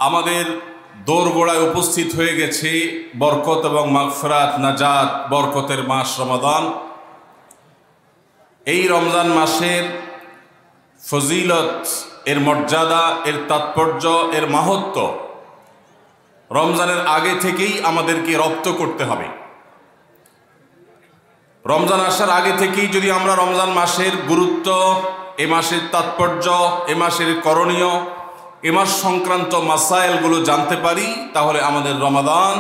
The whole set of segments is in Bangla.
আমাদের দোরগোড়ায় উপস্থিত হয়ে গেছে বরকত এবং মাগফিরাত নাজাত বরকতের মাস রমাদান। এই রমজান মাসের ফজিলত, এর মর্যাদা, এর তাৎপর্য, এর মাহাত্ম্য রমজানের আগে থেকেই আমাদেরকে রপ্ত করতে হবে। রমজান আসার আগে থেকেই যদি আমরা রমজান মাসের গুরুত্ব, এ মাসের তাৎপর্য, এ মাসের করণীয়, এ মাস সংক্রান্ত মাসাইলগুলো জানতে পারি, তাহলে আমাদের রমাদান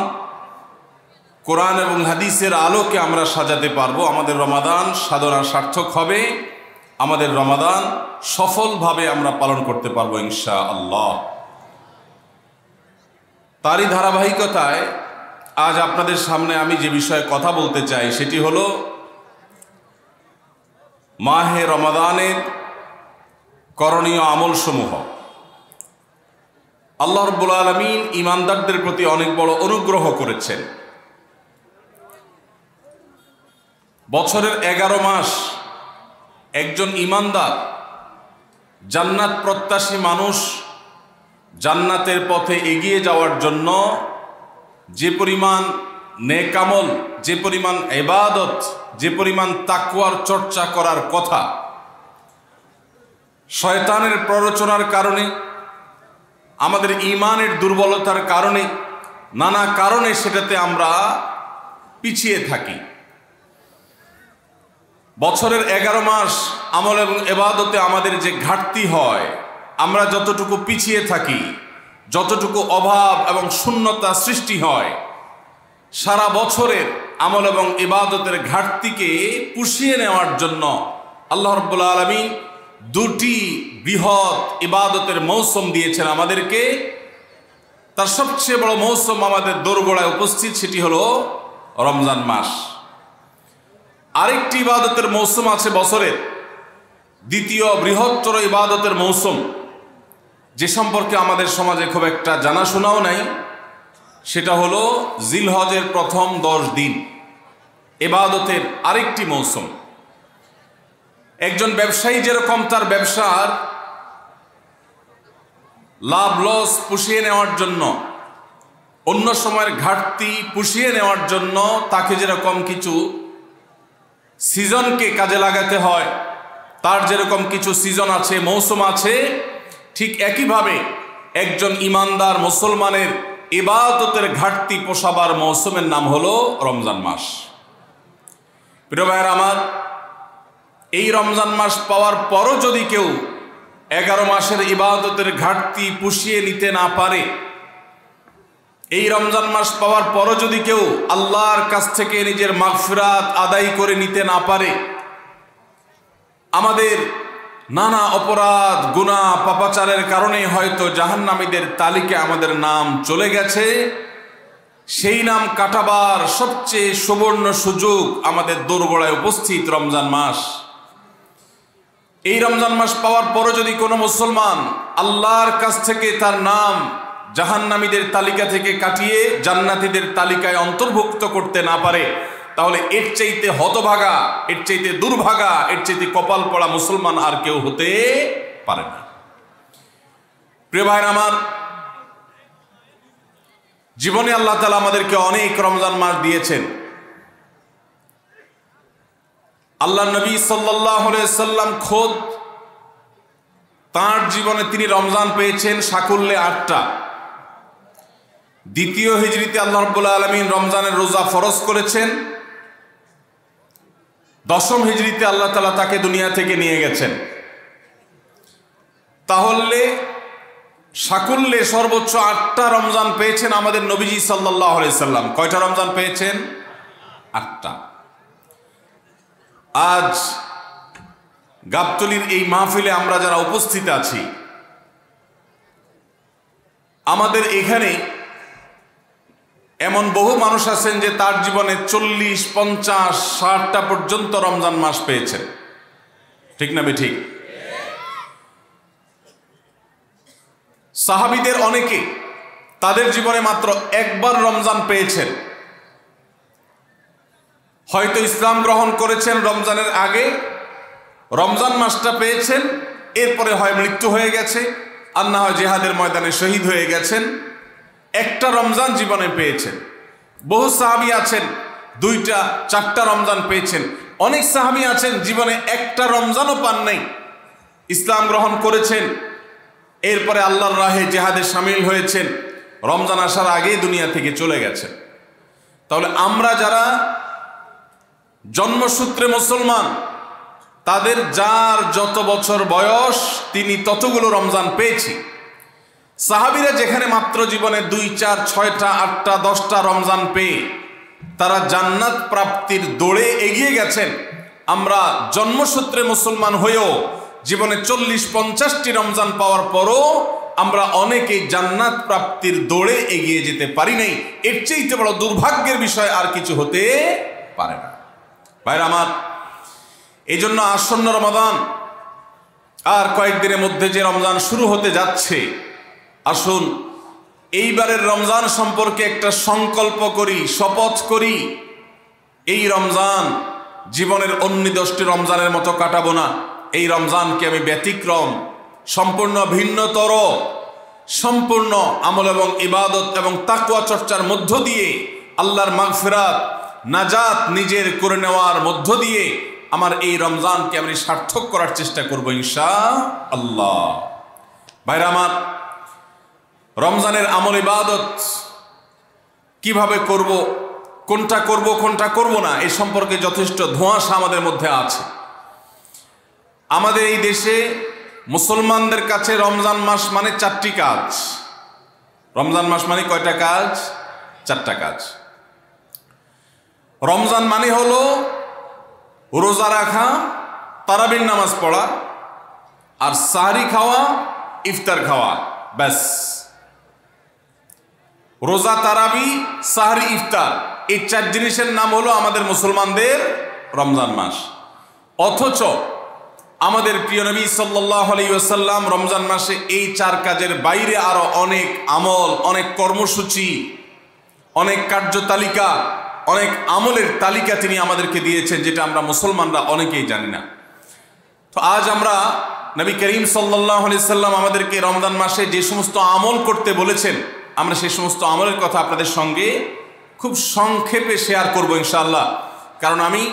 কোরআন এবং হাদিসের আলোকে আমরা সাজাতে পারবো। আমাদের রমাদান সাধনা সার্থক হবে, আমাদের রমাদান সফলভাবে আমরা পালন করতে পারবো ইনশাআল্লাহ। তারই ধারাবাহিকতায় আজ আপনাদের সামনে আমি যে বিষয়ে কথা বলতে চাই সেটি হলো মাহে রমাদানের করণীয় আমলসমূহ। আল্লাহ রাব্বুল আলামিন ঈমানদারদের প্রতি অনেক বড় অনুগ্রহ করেছেন। বছরের 11 মাস একজন ঈমানদার, জান্নাত প্রত্যাশী মানুষ জান্নাতের পথে এগিয়ে যাওয়ার জন্য যে পরিমাণ নেক আমল, যে পরিমাণ ইবাদত, যে পরিমাণ তাকওয়ার চর্চা করার কথা, শয়তানের প্ররোচনার কারণে, আমাদের ঈমানের দুর্বলতার কারণে, নানা কারণে সেটাতে আমরা পিছিয়ে থাকি। বছরের 11 মাস আমল এবং ইবাদতে আমাদের যে ঘাটতি হয়, আমরা যতটুকু পিছিয়ে থাকি, যতটুকু অভাব এবং শূন্যতা সৃষ্টি হয়, সারা বছরের আমল এবং ইবাদতের ঘাটতিকে পুষিয়ে নেওয়ার জন্য আল্লাহ রাব্বুল আলামিন দুটি বৃহৎ ইবাদতের মৌসুম দিয়েছেন আমাদেরকে। তার সবচেয়ে বড় মৌসুম আমাদের দোরগোড়ায় উপস্থিত, সেটি হলো রমজান মাস। আরেকটি ইবাদতের মৌসুম আছে বছরের, দ্বিতীয় বৃহত্তর ইবাদতের মৌসুম, যে সম্পর্কে আমাদের সমাজে খুব একটা জানাশোনাও নাই, সেটা হলো জিলহজের প্রথম 10 দিন, ইবাদতের আরেকটি মৌসুম। একজন ব্যবসায়ী যেরকম তার ব্যবসার লাভ লস পুষিয়ে নেওয়ার জন্য, অন্য সময়ের ঘাটতি পুষিয়ে নেওয়ার জন্য তাকে যেরকম কিছু সিজনকে কাজে লাগাতে হয়, তার যেরকম কিছু সিজন আছে, মৌসুম আছে, ঠিক একইভাবে একজন ঈমানদার মুসলমানের ইবাদতের ঘাটতি পোষাবার মৌসুমের নাম হলো রমজান মাস। প্রিয় ভাইয়েরা আমার, এই রমজান মাস পাওয়ার পরও যদি কেউ 11 মাসের ইবাদতের ঘাটতি পুষিয়ে নিতে না পারে, এই রমজান মাস পাওয়ার পরও যদি কেউ আল্লাহর কাছ থেকে নিজের মাগফিরাত আদায় করে নিতে না পারে, আমাদের নানা অপরাধ, গুনাহ, পাপাচারের কারণে হয়তো জাহান্নামীদের তালিকায় আমাদের নাম চলে গেছে, সেই নাম কাটাবার সবচেয়ে সুবর্ণ সুযোগ আমাদের দোরগোড়ায় উপস্থিত রমজান মাস। এই রমজান মাস পাওয়ার পরও যদি কোনো মুসলমান আল্লাহর কাছ থেকে তার নাম জাহান্নামীদের তালিকা থেকে কাটিয়ে জান্নাতীদের তালিকায় অন্তর্ভুক্ত করতে না পারে, তাহলে এর চাইতে হতভাগা, এর চাইতে দুর্ভাগা, এর চাইতে কপাল পড়া মুসলমান আর কেউ হতে পারে না। প্রিয় ভাইরা আমার, জীবনে আল্লাহ তাআলা আমাদেরকে অনেক রমজান মাস দিয়েছেন। আল্লাহ নবী সাল্লাল্লাহু আলাইহি সাল্লাম খোদ তাঁর জীবনে তিনি রমজান পেয়েছেন সাকুল্যে 8টা। দ্বিতীয় হিজরিতে আল্লাহ রাব্বুল আলামিন রমজানের রোজা ফরজ করেছেন। 10ম হিজরিতে আল্লাহ তাআলা তাকে দুনিয়া থেকে নিয়ে গেছেন। তাহলে সাকুল্যে সর্বোচ্চ 8টা রমজান পেয়েছেন আমাদের নবীজি সাল্লাল্লাহু আলাইহি সাল্লাম। কয়টা রমজান পেয়েছেন? 8টা। আজ গাবতলীর এই মাহফিলে আমরা যারা উপস্থিত আছি, আমাদের এখানে এমন বহু মানুষ আছেন যে তার জীবনে 40, 50, 60টা পর্যন্ত রমজান মাস পেয়েছেন। ঠিক না বেঠিক? সাহাবীদের অনেকে তাদের জীবনে মাত্র একবার রমজান পেয়েছেন। হয়তো ইসলাম গ্রহণ করেছেন রমজানের আগে, রমজান মাসটা পেয়েছেন, এরপরে হয় মৃত্যু হয়ে গেছে, আর না হয় জিহাদের ময়দানে শহীদ হয়ে গেছেন, একটা রমজান জীবনে পেয়েছেন। বহু সাহাবী আছেন 2টা 4টা রমজান পেয়েছেন। অনেক সাহাবী আছেন জীবনে একটা রমজানও পান নাই, ইসলাম গ্রহণ করেছেন, এরপরে আল্লাহর রাহে জিহাদে শামিল হয়েছেন, রমজান আসার আগেই দুনিয়া থেকে চলে গেছেন। তাহলে আমরা যারা জন্মসূত্রে মুসলমান, তাদের যার যত বছর বয়স তিনি ততগুলো রমজান পেয়েছি। সাহাবীরা যেখানে মাত্র জীবনে 2, 4, 6টা 8টা 10টা রমজান পেয়ে তারা জান্নাত প্রাপ্তির দৌড়ে এগিয়ে গেছেন, আমরা জন্মসূত্রে মুসলমান হয়েও জীবনে 40-50টি রমজান পাওয়ার পরও আমরা অনেকেই জান্নাত প্রাপ্তির দৌড়ে এগিয়ে যেতে পারি নাই। এর চেয়ে বড় দুর্ভাগ্যের বিষয় আর কিছু হতে পারে না। ভাইরা আমার, এই জন্য আসন্ন রমাদান আর কয়েকদিনের মধ্যে যে রমজান শুরু হতে যাচ্ছে, আসুন এইবারের রমজান সম্পর্কে একটা সংকল্প করি, শপথ করি। এই রমজান জীবনের অন্য 10টি রমজানের মতো কাটাবো না। এই রমজানকে আমি ব্যতিক্রম, সম্পূর্ণ ভিন্নতর, সম্পূর্ণ আমল এবং ইবাদত এবং তাকওয়া চর্চার মধ্য দিয়ে আল্লাহর মাগফিরাত, নাজাত নিজের করে নেওয়ার মধ্য দিয়ে আমার এই রমজানকে আমি সার্থক করার চেষ্টা করব ইনশাআল্লাহ। ভাইরা আমার, রমজানের আমল ইবাদত কিভাবে করব, কোনটা করব কোনটা করব না, এই সম্পর্কে যথেষ্ট ধোঁয়াশা আমাদের মধ্যে আছে। আমাদের এই দেশে মুসলমানদের কাছে রমজান মাস মানে 4টি কাজ। রমজান মাস মানে কয়টা কাজ? 4টা কাজ। রমজান মানে হলো রোজা রাখা, তারাবির নামাজ পড়া, আর সাহরি খাওয়া, ইফতার খাওয়া, ব্যাস। রোজা, তারাবি, সাহরি, ইফতার, এই 4 জিনিসের নাম হলো আমাদের মুসলমানদের রমজান মাস। অথচ আমাদের প্রিয় নবী সাল্লাল্লাহু আলাইহি ওয়াসাল্লাম রমজান মাসে এই 4 কাজের বাইরে আরো অনেক আমল, অনেক কর্মসূচি, অনেক কার্যতালিকা, অনেক আমলের তালিকা তিনি আমাদেরকে দিয়েছেন, যেটা আমরা মুসলমানরা অনেকেই জানি না। তো আজ আমরা নবী করিম সাল্লাল্লাহু আলাইহি সাল্লাম আমাদেরকে রমজান মাসে যে সমস্ত আমল করতে বলেছেন, আমরা সেই সমস্ত আমলের কথা আপনাদের সঙ্গে খুব সংক্ষেপে শেয়ার করব ইনশাআল্লাহ। কারণ আমি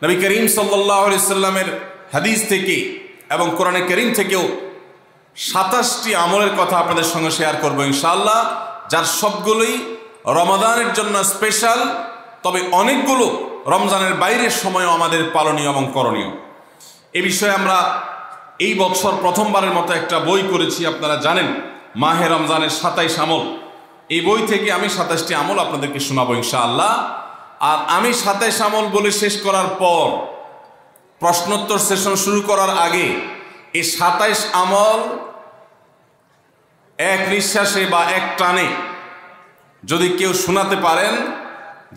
নবী করিম সাল্লাল্লাহু আলাইহি সাল্লামের হাদিস থেকে এবং কোরআনে কারীম থেকেও 27টি আমলের কথা আপনাদের সঙ্গে শেয়ার করব ইনশাআল্লাহ, যার সবগুলোই রমাদানের জন্য স্পেশাল, তবে অনেকগুলো রমজানের বাইরের সময়ও আমাদের পালনীয় এবং করণীয়। এই বিষয়ে আমরা এই বছর প্রথমবারের মতো একটা বই করেছি, আপনারা জানেন, মাহে রমজানের 27 আমল। এই বই থেকে আমি 27টি আমল আপনাদেরকে শোনাবো ইনশাআল্লাহ। আর আমি 27 আমল বলে শেষ করার পর প্রশ্নোত্তর সেশন শুরু করার আগে এই 27 আমল এক নিঃশ্বাসে বা এক টানে যদি কেউ শোনাতে পারেন,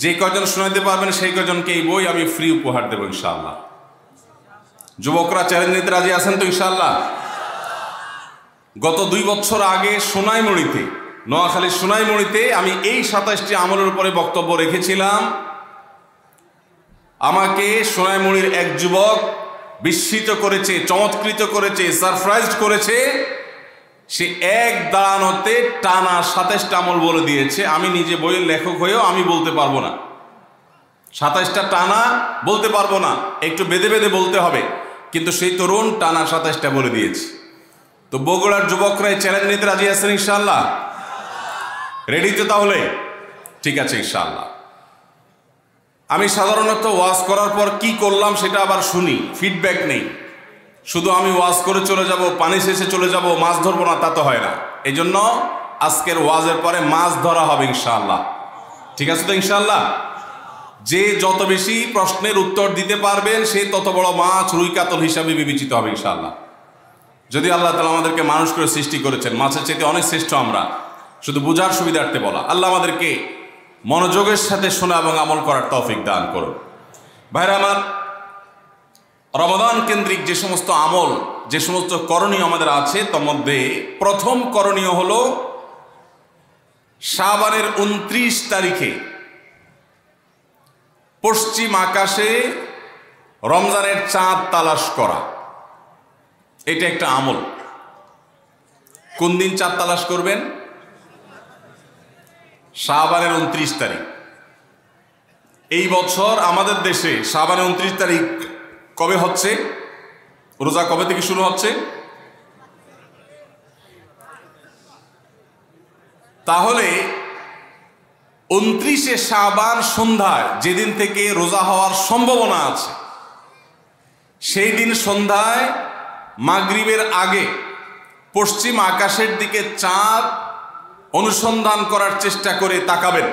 যে কয়জন শোনাতে পারবেন সেই কয়জনকে এই বই আমি ফ্রি উপহার দেবো ইনশাআল্লাহ। যুবকরা চ্যালেঞ্জ নিতে রাজি আছেন তো ইনশাআল্লাহ? গত 2 বছর আগে সোনাইমুড়িতে, নোয়াখালীর সোনাইমুড়িতে আমি এই 27টি আমলের উপরে বক্তব্য রেখেছিলাম। আমাকে সোনাইমুড়ির এক যুবক বিস্মিত করেছে, চমৎকৃত করেছে, সারপ্রাইজড করেছে। সে এক দাঁড়ানোতে টানা 27টা আমল বলে দিয়েছে। আমি নিজে বইয়ের লেখক হয়েও আমি বলতে পারবো না, 27টা টানা বলতে পারবো না, একটু বেঁধে বেঁধে বলতে হবে। কিন্তু সেই তরুণ টানা 27টা বলে দিয়েছে। তো বগুড়ার যুবকরা এই চ্যালেঞ্জ নিতে রাজি আছেন ইনশাআল্লাহ? রেডি তো তাহলে? ঠিক আছে ইনশাআল্লাহ। আমি সাধারণত ওয়াজ করার পর কি করলাম সেটা আবার শুনি, ফিডব্যাক নেই। শুধু আমি ওয়াজ করে চলে যাব, পানি শেষে চলে যাব, মাছ ধরবো না, তা তো হয় না। এই জন্য আজকের ওয়াজের পরে মাছ ধরা হবে ইনশাআল্লাহ। ঠিক আছে তো ইনশাআল্লাহ? যে যত বেশি প্রশ্নের উত্তর দিতে পারবেন সে তত বড় মাছ, রুই কাতল হিসাবে বিবেচিত হবে ইনশাআল্লাহ। যদি আল্লাহ তাআলা আমাদেরকে মানুষ করে সৃষ্টি করেছেন, মাছের চাইতে অনেক শ্রেষ্ঠ আমরা, শুধু বোঝার সুবিধার্থে বলা। আল্লাহ আমাদেরকে মনোযোগের সাথে শোনা এবং আমল করার তৌফিক দান করুন। ভাইরা আমার, রমাদান কেন্দ্রিক যে সমস্ত আমল, যে সমস্ত করণীয় আমাদের আছে, তার মধ্যে প্রথম করণীয় হলো শাবানের 29 তারিখে পশ্চিম আকাশে রমজানের চাঁদ তালাশ করা। এটা একটা আমল। কোন দিন চাঁদ তালাশ করবেন? শাবানের 29 তারিখ। এই বছর আমাদের দেশে শাবানের 29 তারিখ কবে হচ্ছে? রোজা কবে থেকে শুরু হচ্ছে? তাহলে 29শে শাবান সন্ধ্যায়, যেদিন থেকে রোজা হওয়ার সম্ভাবনা আছে, সেই দিন সন্ধ্যায় মাগরিবের আগে পশ্চিম আকাশের দিকে চাঁদ অনুসন্ধান করার চেষ্টা করে তাকাবেন।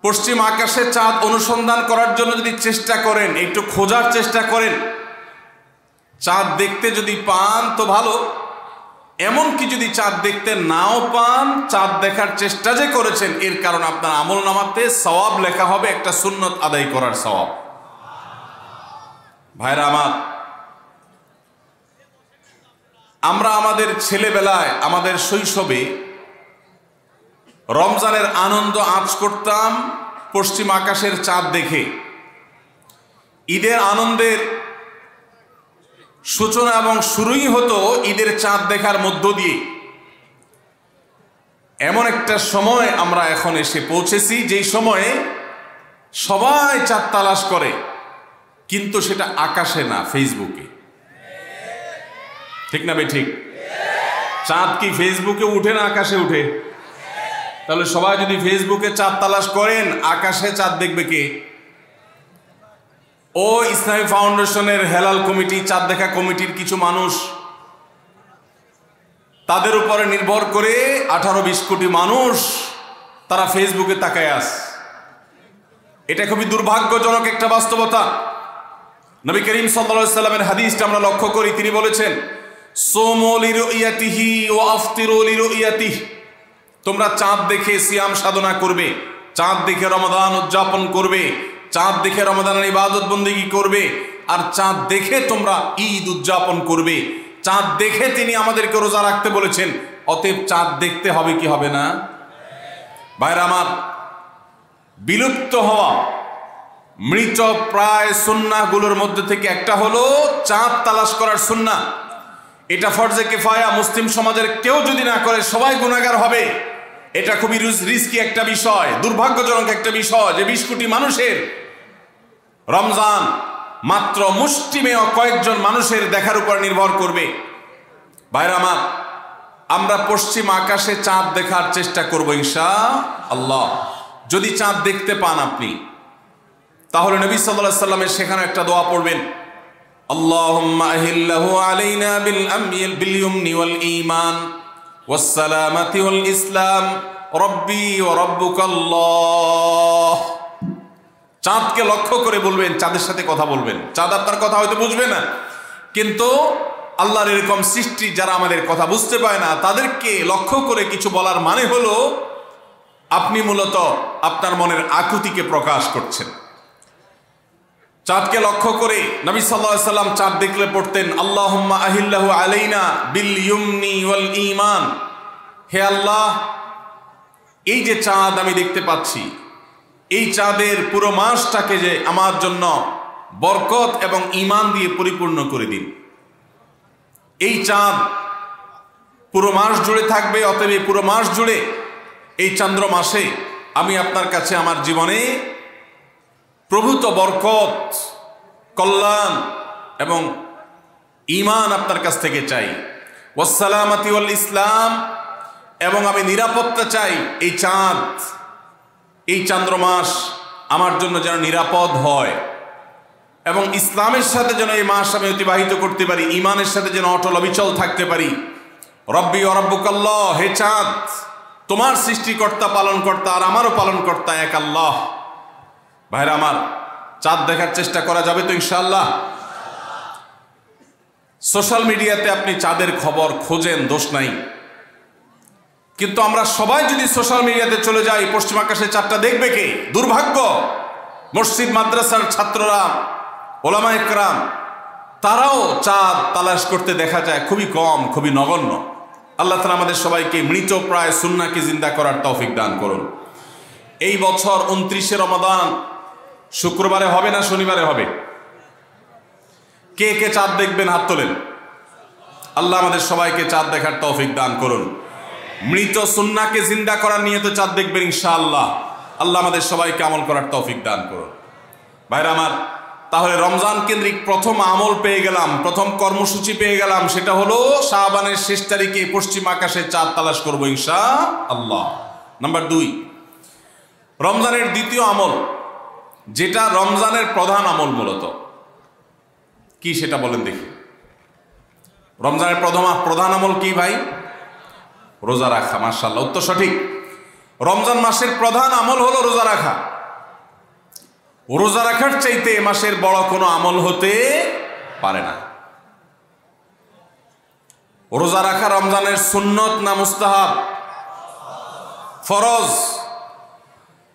পশ্চিম আকাশে চাঁদ অনুসন্ধান করার জন্য যদি চেষ্টা করেন, একটু খোঁজার চেষ্টা করেন, চাঁদ দেখতে যদি পান তো ভালো, এমনকি যদি চাঁদ দেখতে নাও পান, চাঁদ দেখার চেষ্টা যে করেছেন এর কারণ আপনার আমল নামাতে সওয়াব লেখা হবে, একটা সুন্নত আদায় করার সওয়াব। ভাইরা আমার, আমরা আমাদের ছেলেবেলায়, আমাদের শৈশবে রমজানের আনন্দ আঁচ করতাম পশ্চিম আকাশের চাঁদ দেখে। ঈদের আনন্দের সূচনা এবং শুরুই হতো ঈদের চাঁদ দেখার মধ্য দিয়ে। এমন একটা সময় আমরা এখন এসে পৌঁছেছি যেই সময়ে সবাই চাঁদ তালাশ করে, কিন্তু সেটা আকাশে না, ফেসবুকে। ঠিক না ভাই? ঠিক। চাঁদ কি ফেসবুকে উঠে না আকাশে উঠে? তাহলে সবাই যদি ফেসবুকে চাঁদ তালাশ করেন, আকাশে চাঁদ দেখবে কে? ও ইসলামী ফাউন্ডেশনের হেলাল কমিটি, চাঁদ দেখা কমিটির কিছু মানুষ, তাদের উপরে নির্ভর করে 18-20 কোটি মানুষ তারা ফেসবুকে তাকায় আস। এটা খুবই দুর্ভাগ্যজনক একটা বাস্তবতা। নবী করিম সাল্লাল্লাহু আলাইহি সাল্লামের হাদিসটা আমরা লক্ষ্য করি, তিনি বলেছেন, সুমু লিরুইয়াতিহি ওয়া আফতিরু লিরুইয়াতিহি, তোমরা চাঁদ দেখে সিয়াম সাধনা করবে, চাঁদ দেখে রমাদান উদযাপন করবে, চাঁদ দেখে রমাদানের ইবাদত বন্দেগী করবে, আর চাঁদ দেখে তোমরা ঈদ উদযাপন করবে। চাঁদ দেখে তিনি আমাদেরকে রোজা রাখতে বলেছেন। অতএব চাঁদ দেখতে হবে কি হবে না? ভাইরা আমার, বিলুপ্ত হওয়া মৃত প্রায় সুন্নাহগুলোর মধ্যে থেকে একটা হলো চাঁদ তালাশ করার সুন্নাহ। এটা ফরজে কিফায়া, মুসলিম সমাজের কেউ যদি না করে সবাই গুনাহগার হবে। এটা খুবই রিস্কি একটা বিষয়, দুর্ভাগ্যজনক একটা বিষয় যে 20 কোটি মানুষের রমজান মাত্র মুষ্টিমেয় কয়েকজন মানুষের দেখার উপর নির্ভর করবে। ভাইরা আমার, আমরা পশ্চিম আকাশে চাঁদ দেখার চেষ্টা করব ইনশাআল্লাহ। যদি চাঁদ দেখতে পান আপনি, তাহলে নবী সাল্লাল্লাহু আলাইহি সাল্লামের সেখানে একটা দোয়া পড়বেন, আল্লাহুম্মা আহিল্লাহু আলাইনা বিল ইয়ুমনি ওয়াল ঈমান ওয়াস সালামাতি ওয়াল ইসলাম রব্বি ওয়া রাব্বুকাল্লাহ। চাঁদকে লক্ষ্য করে বলবেন, চাঁদের সাথে কথা বলবেন। চাঁদ আপনার কথা হয়তো বুঝবে না, কিন্তু আল্লাহর এরকম সৃষ্টি যারা আমাদের কথা বুঝতে পায় না, তাদেরকে লক্ষ্য করে কিছু বলার মানে হলো আপনি মূলত আপনার মনের আকুতিকে প্রকাশ করছেন। চাঁদকে লক্ষ্য করে নবী সাল্লাল্লাহু আলাইহি সাল্লাম চাঁদ দেখলে পড়তেন, আল্লাহুম্মা আহিল্লাহু আলাইনা বিল ইয়ুমনি ওয়াল ঈমান। হে আল্লাহ, এই যে চাঁদ আমি দেখতে পাচ্ছি, এই চাঁদের পুরো মাসটাকে যে আমার জন্য বরকত এবং ঈমান দিয়ে পরিপূর্ণ করে দিন। এই চাঁদ পুরো মাস জুড়ে থাকবে, অতএব পুরো মাস জুড়ে এই চন্দ্র মাসে আমি আপনার কাছে আমার জীবনে প্রভূত বরকত, কল্যাণ এবং ঈমান আপনার কাছ থেকে চাই। ওয়াস সালামাতি ওয়াল ইসলাম, এবং আমি নিরাপত্তা চাই। এই চাঁদ, এই চন্দ্র মাস আমার জন্য যেন নিরাপদ হয়, এবং ইসলামের সাথে যেন এই মাস আমি অতিবাহিত করতে পারি, ঈমানের সাথে যেন অটল অবিচল থাকতে পারি। রব্বি ওয়া রাব্বুকাল্লাহ, হে চাঁদ, তোমার সৃষ্টিকর্তা, পালনকর্তা আর আমারও পালনকর্তা এক আল্লাহ। ভাইরা আমার, চাঁদ দেখার চেষ্টা করা যাবে তো ইনশাআল্লাহ? সোশ্যাল মিডিয়াতে আপনি চাঁদের খবর খোঁজেন, দোষ নাই, কিন্তু আমরা সবাই যদি সোশ্যাল মিডিয়াতে চলে যাই, পশ্চিম আকাশে চাঁদটা দেখবে কে? দুর্ভাগ্য। মসজিদ মাদ্রাসার ছাত্ররা, ওলামা ইকরাম, তারাও চাঁদ তালাশ করতে দেখা যায় খুবই কম, খুবই নগণ্য। আল্লাহ তাআলা আমাদের সবাইকে মৃত প্রায় সুন্নাহকে জিন্দা করার তৌফিক দান করুন। এই বছর 29শে রমাদান শুক্রবারে হবে না শনিবারে হবে? কে কে চাঁদ দেখবেন হাত তোলেন। আল্লাহ আমাদের সবাইকে চাঁদ দেখার তৌফিক দান করুন। মৃত সুন্নাহকে জিন্দা করার নিয়তে চাঁদ দেখবেন ইনশাআল্লাহ। আল্লাহ আমাদের সবাইকে আমল করার তৌফিক দান করুন। ভাইরা আমার, তাহলে রমজান কেন্দ্রিক প্রথম আমল পেয়ে গেলাম, প্রথম কর্মসূচি পেয়ে গেলাম, সেটা হলো শাবানের শেষ তারিখে পশ্চিম আকাশে চাঁদ তালাশ করবো ইনশাআল্লাহ। নাম্বার 2, রমজানের দ্বিতীয় আমল, যেটা রমজানের প্রধান আমল মূলত কি সেটা বলেন দেখি। রমজানের প্রধান আমল কি ভাই? রোজা রাখা। মাশাআল্লাহ, উত্তর সঠিক। রমজান মাসের প্রধান আমল হলো রোজা রাখা। রোজা রাখার চাইতে এ মাসের বড় কোনো আমল হতে পারে না। রোজা রাখা রমজানের সুন্নত না মুস্তাহাব? ফরজ।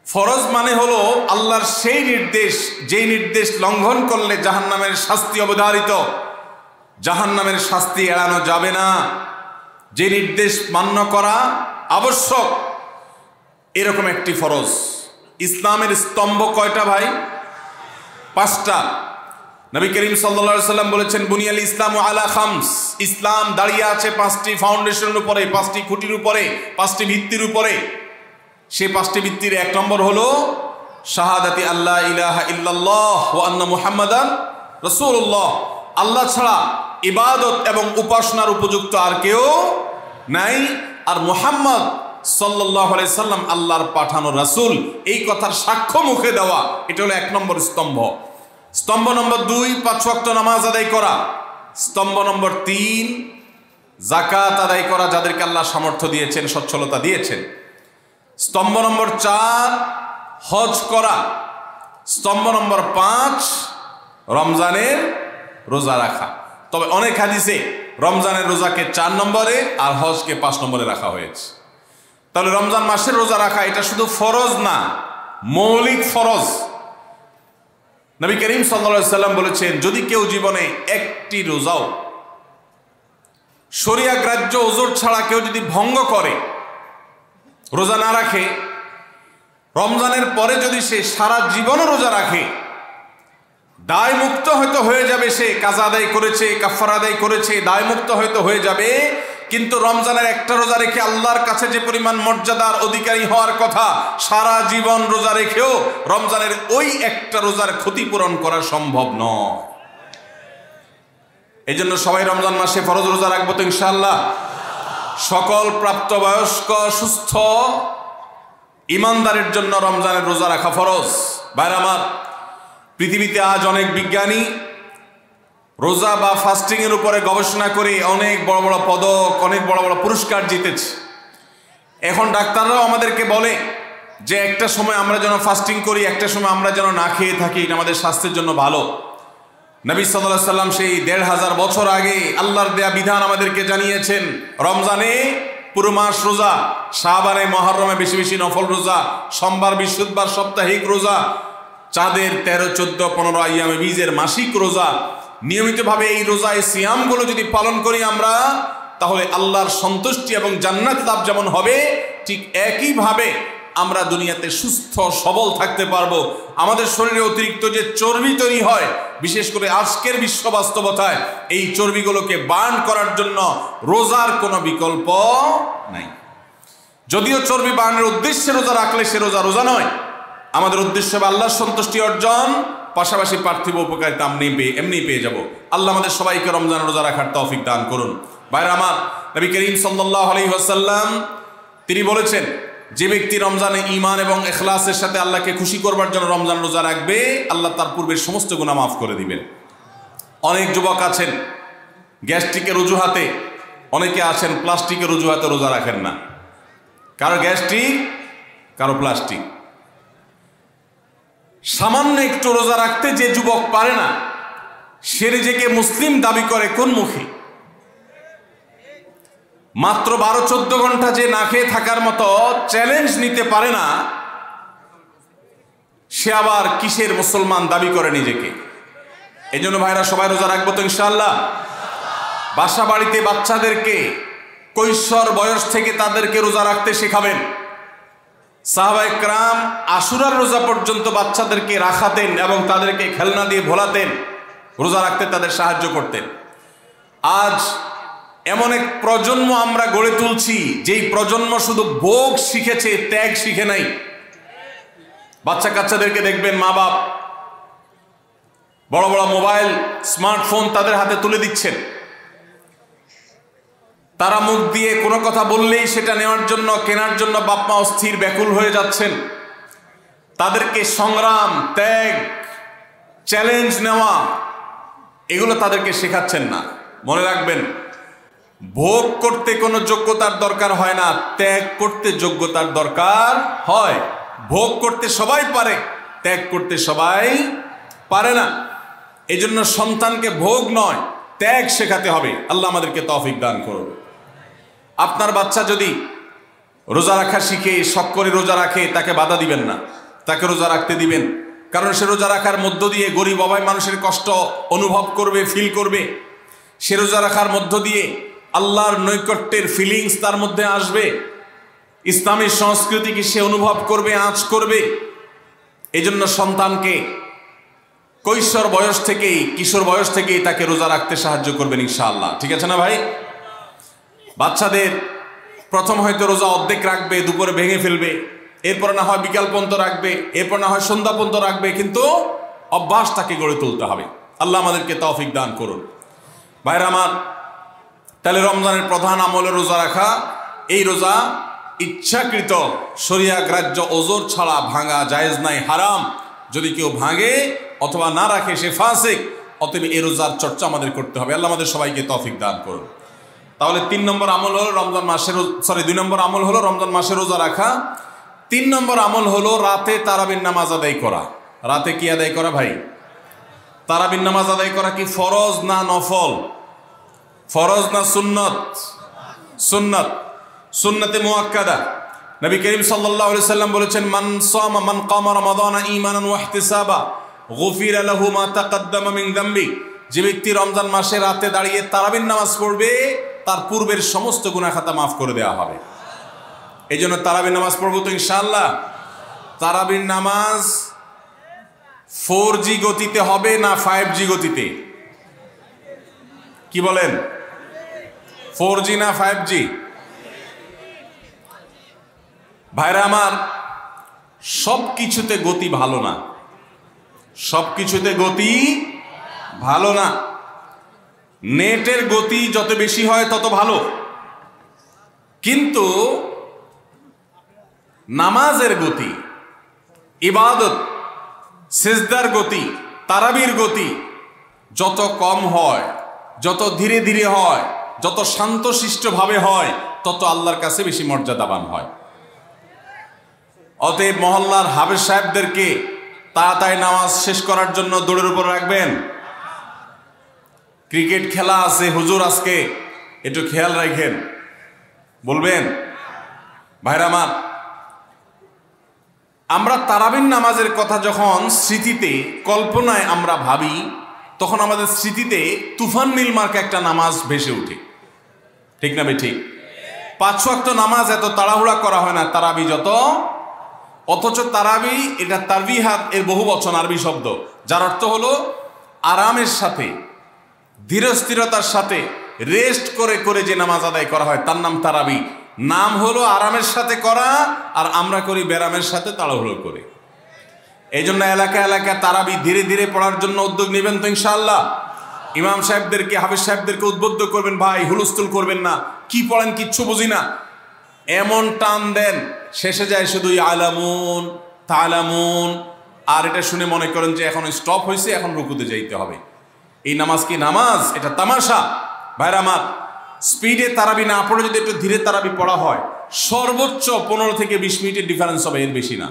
ফরজ মানে হলো আল্লাহর সেই নির্দেশ, যেই নির্দেশ লঙ্ঘন করলে জাহান্নামের শাস্তি অবধারিত, জাহান্নামের শাস্তি এড়ানো যাবে না, যে নির্দেশ মান্য করা আবশ্যক, এরকম একটি ফরজ। ইসলামের স্তম্ভ কয়টা ভাই? 5টা। নবী করিম সাল্লাল্লাহু আলাইহি সাল্লাম বলেছেন, বুনিয়াল ইসলামু আলা খামস। ইসলাম দাঁড়িয়ে আছে 5টি ফাউন্ডেশনের উপরে, 5টি খুঁটির উপরে, 5টি ভিত্তির উপরে। সেই 5টি ভিত্তির 1 নম্বর হলো শাহাদাতি আল্লাহ ইলাহা ইল্লাল্লাহ ওয়া আন্না মুহাম্মাদান রাসূলুল্লাহ। আল্লাহ ছাড়া ইবাদত এবং উপাসনার উপযুক্ত আর কেউ নাই, আর মুহাম্মদ সাল্লাল্লাহু আলাইহি সাল্লাম আল্লাহর পাঠানো রাসূল, এই কথার সাক্ষ্য মুখে দেওয়া, এটা হলো 1 নম্বর স্তম্ভ। স্তম্ভ নম্বর 2, 5 ওয়াক্ত নামাজ আদায় করা। স্তম্ভ নম্বর 3, যাকাত আদায় করা, যাদেরকে আল্লাহ সামর্থ্য দিয়েছেন, সচ্ছলতা দিয়েছেন। স্তম্ভ নম্বর 4, হজ করা। স্তম্ভ নম্বর 5, রমজানের রোজা রাখা। তবে অনেক হাদিসে রমজানের রোজাকে 4 নম্বরে আর হজকে 5 নম্বরে রাখা হয়েছে। তাহলে রমজান মাসের রোজা রাখা এটা শুধু ফরজ না, মৌলিক ফরজ। নবী করিম সাল্লাল্লাহু আলাইহি সাল্লাম বলেছেন, যদি কেউ জীবনে একটি রোজাও শরিয়া গ্রাহ্য ওযর ছাড়া কেউ যদি ভঙ্গ করে, রোজা না রাখে, রমজানের পরে যদি সে সারা জীবনও রোজা রাখে, দায় মুক্ত হয়তো হয়ে যাবে। সে কাজা আদায় করেছে, কাফারা আদায় করেছে, দায় মুক্ত হয়তো হয়ে যাবে, কিন্তু রমজানের একটা রোজা রেখে আল্লাহর কাছে যে পরিমাণ মর্যাদার অধিকারী হওয়ার কথা, সারা জীবন রোজা রেখেও রমজানের ওই একটা রোজার ক্ষতিপূরণ করা সম্ভব নয়। এই জন্য সবাই রমজান মাসে ফরজ রোজা রাখবো তো ইনশাআল্লাহ। সকল প্রাপ্তবয়স্ক সুস্থ ইমানদারের জন্য রমজানের রোজা রাখা ফরজ। ভাইরা আমার, পৃথিবীতে আজ অনেক বিজ্ঞানী রোজা বা ফাস্টিং এর উপরে গবেষণা করে অনেক বড় বড় পদক, অনেক বড় বড় পুরস্কার জিতেছে। এখন ডাক্তাররাও আমাদেরকে বলে যে একটা সময় আমরা যেন ফাস্টিং করি, একটা সময় আমরা যেন না খেয়ে থাকি, এটা আমাদের স্বাস্থ্যের জন্য ভালো। নবী সাল্লাল্লাহু আলাইহি সাল্লাম সেই ১৫০০ বছর আগে আল্লাহর দেয়া বিধান আমাদেরকে জানিয়েছেন। রমজানে পুরো মাস রোজা, শাবানে মুহররমে বেশি বেশি নফল রোজা, সোমবার বৃহস্পতিবার সাপ্তাহিক রোজা, চাঁদের ১৩, ১৪, ১৫ আইয়ামে বীজের মাসিক রোজা। নিয়মিতভাবে এই রোজায় সিয়ামগুলো যদি পালন করি আমরা, তাহলে আল্লাহর সন্তুষ্টি এবং জান্নাত লাভ যেমন হবে, ঠিক একইভাবে আমরা দুনিয়াতে সুস্থ সবল থাকতে পারবো। আমাদের শরীরে অতিরিক্ত যে চর্বি তৈরি হয়, বিশেষ করে আজকের বিশ্ব বাস্তবতায়, এই চর্বিগুলোকে বার্ন করার জন্য রোজার কোনো বিকল্প নাই। যদিও চর্বি বার্নের উদ্দেশ্যে রোজা রাখলে সে রোজা রোজা নয়। আমাদের উদ্দেশ্য হবে আল্লাহর সন্তুষ্টি অর্জন, পাশাপাশি পার্থিব উপকারিতা এমনি পেয়ে যাব। আল্লাহ আমাদের সবাইকে রমজান রোজা রাখার তৌফিক দান করুন। ভাইরা আমার, নবী করিম সাল্লাল্লাহু আলাইহি ওয়াসাল্লাম তিনি বলেছেন, যে ব্যক্তি রমজানে ঈমান এবং ইখলাসের সাথে আল্লাহকে খুশি করবার জন্য রমজান রোজা রাখবে, আল্লাহ তার পূর্বের সমস্ত গুনাহ মাফ করে দিবেন। অনেক যুবক আছেন গ্যাস্ট্রিকের অজুহাতে, অনেকে আছেন প্লাস্টিকের অজুহাতে রোজা রাখেন না। কারো গ্যাস্ট্রিক, কারো প্লাস্টিক। সামান্য একটু রোজা রাখতে যে যুবক পারে না, সে নিজেকে মুসলিম দাবি করে কোন মুখে? মাত্র 12-14 ঘন্টা যে না খেয়ে থাকার মতো চ্যালেঞ্জ নিতে পারে না, সে আবার কিসের মুসলমান দাবি করে নিজেকে? এই জন্য ভাইরা সবাই রোজা রাখবো তো ইনশাআল্লাহ। বাসা বাড়িতে বাচ্চাদেরকে কৈশোর বয়স থেকে তাদেরকে রোজা রাখতে শেখাবেন। সাহাবায়ে কেরাম আশুরার রোজা পর্যন্ত বাচ্চাদেরকে রাখাতেন এবং তাদেরকে খেলনা দিয়ে ভোলাতেন, রোজা রাখতে তাদের সাহায্য করতেন। আজ এমন এক প্রজন্ম আমরা গড়ে তুলছি যেই প্রজন্ম শুধু ভোগ শিখেছে, ত্যাগ শিখে নাই। বাচ্চা কাচ্চাদেরকে দেখবেন মা বাপ বড় বড় মোবাইল, স্মার্টফোন তাদের হাতে তুলে দিচ্ছেন। তারা মুখ দিয়ে কোনো কথা বললেই সেটা নেওয়ার জন্য, কেনার জন্য বাপ মা অস্থির ব্যাকুল হয়ে যাচ্ছেন। তাদেরকে সংগ্রাম, ত্যাগ, চ্যালেঞ্জ নেওয়া এগুলো তাদেরকে শেখাচ্ছেন না। মনে রাখবেন, ভোগ করতে কোনো যোগ্যতার দরকার হয় না, ত্যাগ করতে যোগ্যতার দরকার হয়। ভোগ করতে সবাই পারে, ত্যাগ করতে সবাই পারে না। এই জন্য সন্তানকে ভোগ নয়, ত্যাগ শেখাতে হবে। আল্লাহ আমাদেরকে তৌফিক দান করুন। আপনার বাচ্চা যদি রোজা রাখা শিখে, শখ করে রোজা রাখে, তাকে বাধা দিবেন না, তাকে রোজা রাখতে দিবেন। কারণ সে রোজা রাখার মধ্য দিয়ে গরিব অভাবী মানুষের কষ্ট অনুভব করবে, ফিল করবে। সে রোজা রাখার মধ্য দিয়ে আল্লাহর নৈকট্যের ফিলিংস তার মধ্যে আসবে, ইসলামী সংস্কৃতিকে সে অনুভব করবে, আঁচ করবে। এই জন্য সন্তানকে কৈশোর বয়স থেকেই, কিশোর বয়স থেকেই তাকে রোজা রাখতে সাহায্য করবেন ইনশাআল্লাহ। ঠিক আছে না ভাই? বাচ্চাদের প্রথম হয়তো রোজা অর্ধেক রাখবে, দুপুরে ভেঙে ফেলবে, এরপর না হয় বিকাল পর্যন্ত রাখবে, এরপর না হয় সন্ধ্যা পর্যন্ত রাখবে, কিন্তু অভ্যাস তাকে গড়ে তুলতে হবে। আল্লাহ আমাদেরকে তৌফিক দান করুন। ভাইরা আমার, তাহলে রমজানের প্রধান আমল রোজা রাখা। এই রোজা ইচ্ছাকৃত শরিয়া গ্রাহ্য ওজর ছাড়া ভাঙা জায়েজ নাই, হারাম। যদি কেউ ভাঙে অথবা না রাখে সে ফাসিক। অতএব এই রোজার চর্চা আমাদের করতে হবে। আল্লাহ আমাদের সবাইকে তৌফিক দান করুন। তাহলে 3 নম্বর আমল হলো রমজান মাসের, 2 নম্বর আমল হলো রমজান মাসে রোজা রাখা। 3 নম্বর আমল হলো রাতে তারাবির নামাজ আদায় করা। রাতে কি আদায় করা ভাই? তারাবির নামাজ আদায় করা কি ফরজ না নফল? ফরজ না সুন্নত? সুন্নত, সুন্নতে মুআক্কাদা। নবী করিম সাল্লাল্লাহু আলাইহি সাল্লাম বলেছেন, মান সামা মান কামা রমাদান ঈমানান ওয়া ইহতিসাবা গুফিরা লাহু মা তাকাদ্দামা মিন যামবি। যে ব্যক্তি রমজান মাসে রাতে দাঁড়িয়ে তারাবির নামাজ পড়বে, তার পূর্বের সমস্ত গুনাহ খাতা মাফ করে দেওয়া হবে। এই জন্য তারাবির নামাজ পড়বো তো ইনশাআল্লাহ। তারাবির নামাজ 4G গতিতে হবে না 5G গতিতে? কি বলেন? 4G না 5G? ভাইরা আমার, সব কিছুতে গতি ভালো না, সব কিছুতে গতি ভালো না। নেটের গতি যত বেশি হয় তত ভালো, কিন্তু নামাজের গতি, ইবাদত, সিজদার গতি, তারাবির গতি যত কম হয়, যত ধীরে ধীরে হয়, যত শান্তশিষ্টভাবে হয়, তত আল্লাহর কাছে বেশি মর্যাদাবান হয়। অতএব মহল্লার হাফেজ সাহেবদেরকে তাড়াতাড়ি নামাজ শেষ করার জন্য দৌড়ের উপর রাখবেন। ক্রিকেট খেলা আছে হুজুর, আজকে একটু খেয়াল রাখেন, বলবেন। ভাইরা আমার, আমরা তারাবির নামাজের কথা যখন স্মৃতিতে, কল্পনায় আমরা ভাবি, তখন আমাদের স্মৃতিতে তুফান মিল মার্কা একটা নামাজ ভেসে উঠে। ঠিক না বে ঠিক? 5 ওয়াক্ত নামাজ এত তাড়াহুড়া করা হয় না তারাবি যত। অথচ তারাবি এটা তারবিহাত এর বহু বচন, আরবি শব্দ, যার অর্থ হলো আরামের সাথে, ধীরস্থিরতার সাথে, রেস্ট করে করে যে নামাজ আদায় করা হয় তার নাম তারাবি। নাম হলো আরামের সাথে করা, আর আমরা করি ব্যারামের সাথে তাড়াহুড়ো করে। এই জন্য এলাকা এলাকা তারাবি ধীরে ধীরে পড়ার জন্য উদ্যোগ নেবেন তো ইনশাআল্লাহ। ইমাম সাহেবদেরকে, হাফেজ সাহেবদেরকে উদ্বুদ্ধ করবেন, ভাই হুলস্থুল করবেন না, কি পড়েন কিচ্ছু বুঝি না, এমন টান দেন শেষে যায় শুধু আলামুন তালামুন, আর এটা শুনে মনে করেন যে এখন স্টপ হয়েছে, এখন রুকুতে যাইতে হবে। এই নামাজ কি নামাজ? এটা তামাশা। ভাইরা আমার, স্পিডে তারাবি না পড়ে যদি একটু ধীরে তারাবি পড়া হয়, সর্বোচ্চ 15 থেকে 20 মিনিটের ডিফারেন্স হবে, এর বেশি না।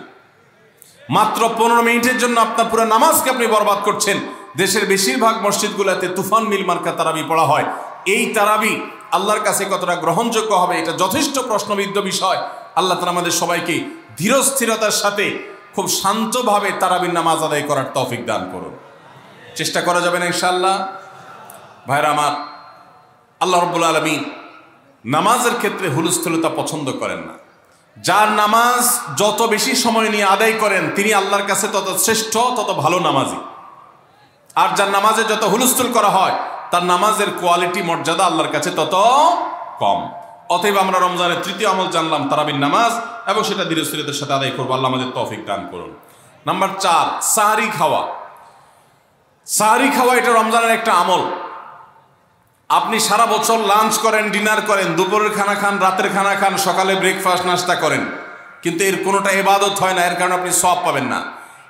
মাত্র 15 মিনিটের জন্য আপনার পুরো নামাজকে আপনি বরবাদ করছেন। দেশের বেশিরভাগ মসজিদগুলোতে তুফান মিল মার্কা তারাবি পড়া হয়। এই তারাবি আল্লাহর কাছে কতটা গ্রহণযোগ্য হবে, এটা যথেষ্ট প্রশ্নবিদ্ধ বিষয়। আল্লাহ তাআলা আমাদের সবাইকে ধীরস্থিরতার সাথে খুব শান্তভাবে তারাবির নামাজ আদায় করার তৌফিক দান করুন। চেষ্টা করা যাবে না ইনশাআল্লাহ। ভাইরা আমার, আল্লাহ রাব্বুল আলামিন নামাজের ক্ষেত্রে হুলস্থুলতা পছন্দ করেন না। যার নামাজ যত বেশি সময় নিয়ে আদায় করেন তিনি আল্লাহর কাছে তত শ্রেষ্ঠ, তত ভালো নামাজি। আর যার নামাজে যত হুলস্থুল করা হয় তার নামাজের কোয়ালিটি মর্যাদা আল্লাহর কাছে তত কম। অতএব আমরা রমজানের তৃতীয় আমল জানলাম তারাবির নামাজ, এবং সেটা ধীরস্থিরতার সাথে আদায় করবো। আল্লাহ আমাদের তৌফিক দান করুন। নাম্বার 4, সাহরি খাওয়া। সাহরি খাওয়া এটা রমজানের একটা আমল। আপনি সারা বছর লাঞ্চ করেন, ডিনার করেন, দুপুরের খানা খান, রাতের খানা খান, সকালে ব্রেকফাস্ট নাস্তা করেন, কিন্তু এর কোনোটা ইবাদত হয় না, এর কারণে আপনি সওয়াব পাবেন না।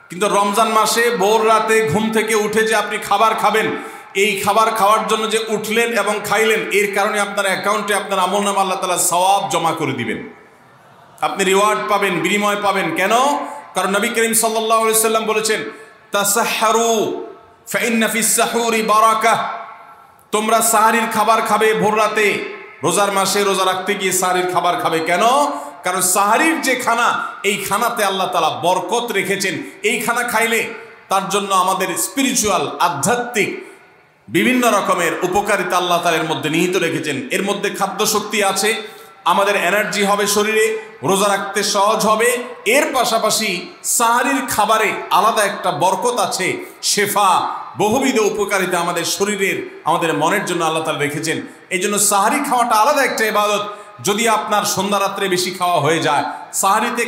কিন্তু রমজান মাসে ভোর রাতে ঘুম থেকে উঠে যে আপনি খাবার খাবেন, এই খাবার খাওয়ার জন্য যে উঠলেন এবং খাইলেন, এর কারণে আপনার অ্যাকাউন্টে আপনার আমলনামা আল্লাহ তাআলা সওয়াব জমা করে দিবেন। আপনি রিওয়ার্ড পাবেন, বিনিময় পাবেন। কেন? কারণ নবী করিম সাল্লাল্লাহু আলাইহি সাল্লাম বলেছেন, তাসাহহারু ফাইন্না ফিস সাহুরি বারাকাহ। তোমরা সাহরির খাবার খাবে ভোর রাতে। রোজার মাসে রোজা রাখতে গিয়ে সাহরির খাবার খাবে। কেন? কারণ সাহরির যে খানা, এই খানাতে আল্লাহ তাআলা বরকত রেখেছেন। এই খানা খাইলে তার জন্য আমাদের স্পিরিচুয়াল, আধ্যাত্মিক বিভিন্ন রকমের উপকারিতা আল্লাহ তাআলা এর মধ্যে নিহিত রেখেছেন। এর মধ্যে খাদ্য শক্তি আছে, আমাদের এনার্জি হবে শরীরে, রোজা রাখতে সহজ হবে। এর পাশাপাশি সাহরির খাবারে আলাদা একটা বরকত আছে, শেফা, বহুবিধ উপকারিতা আমাদের শরীরের, আমাদের মনের জন্য আল্লাহ তাআলা রেখেছেন। এই জন্য সাহরি খাওয়াটা আলাদা একটা ইবাদত। যদি আপনার সন্ধ্যা রাত্রে বেশি খাওয়া হয়ে যায়, সাহরিতে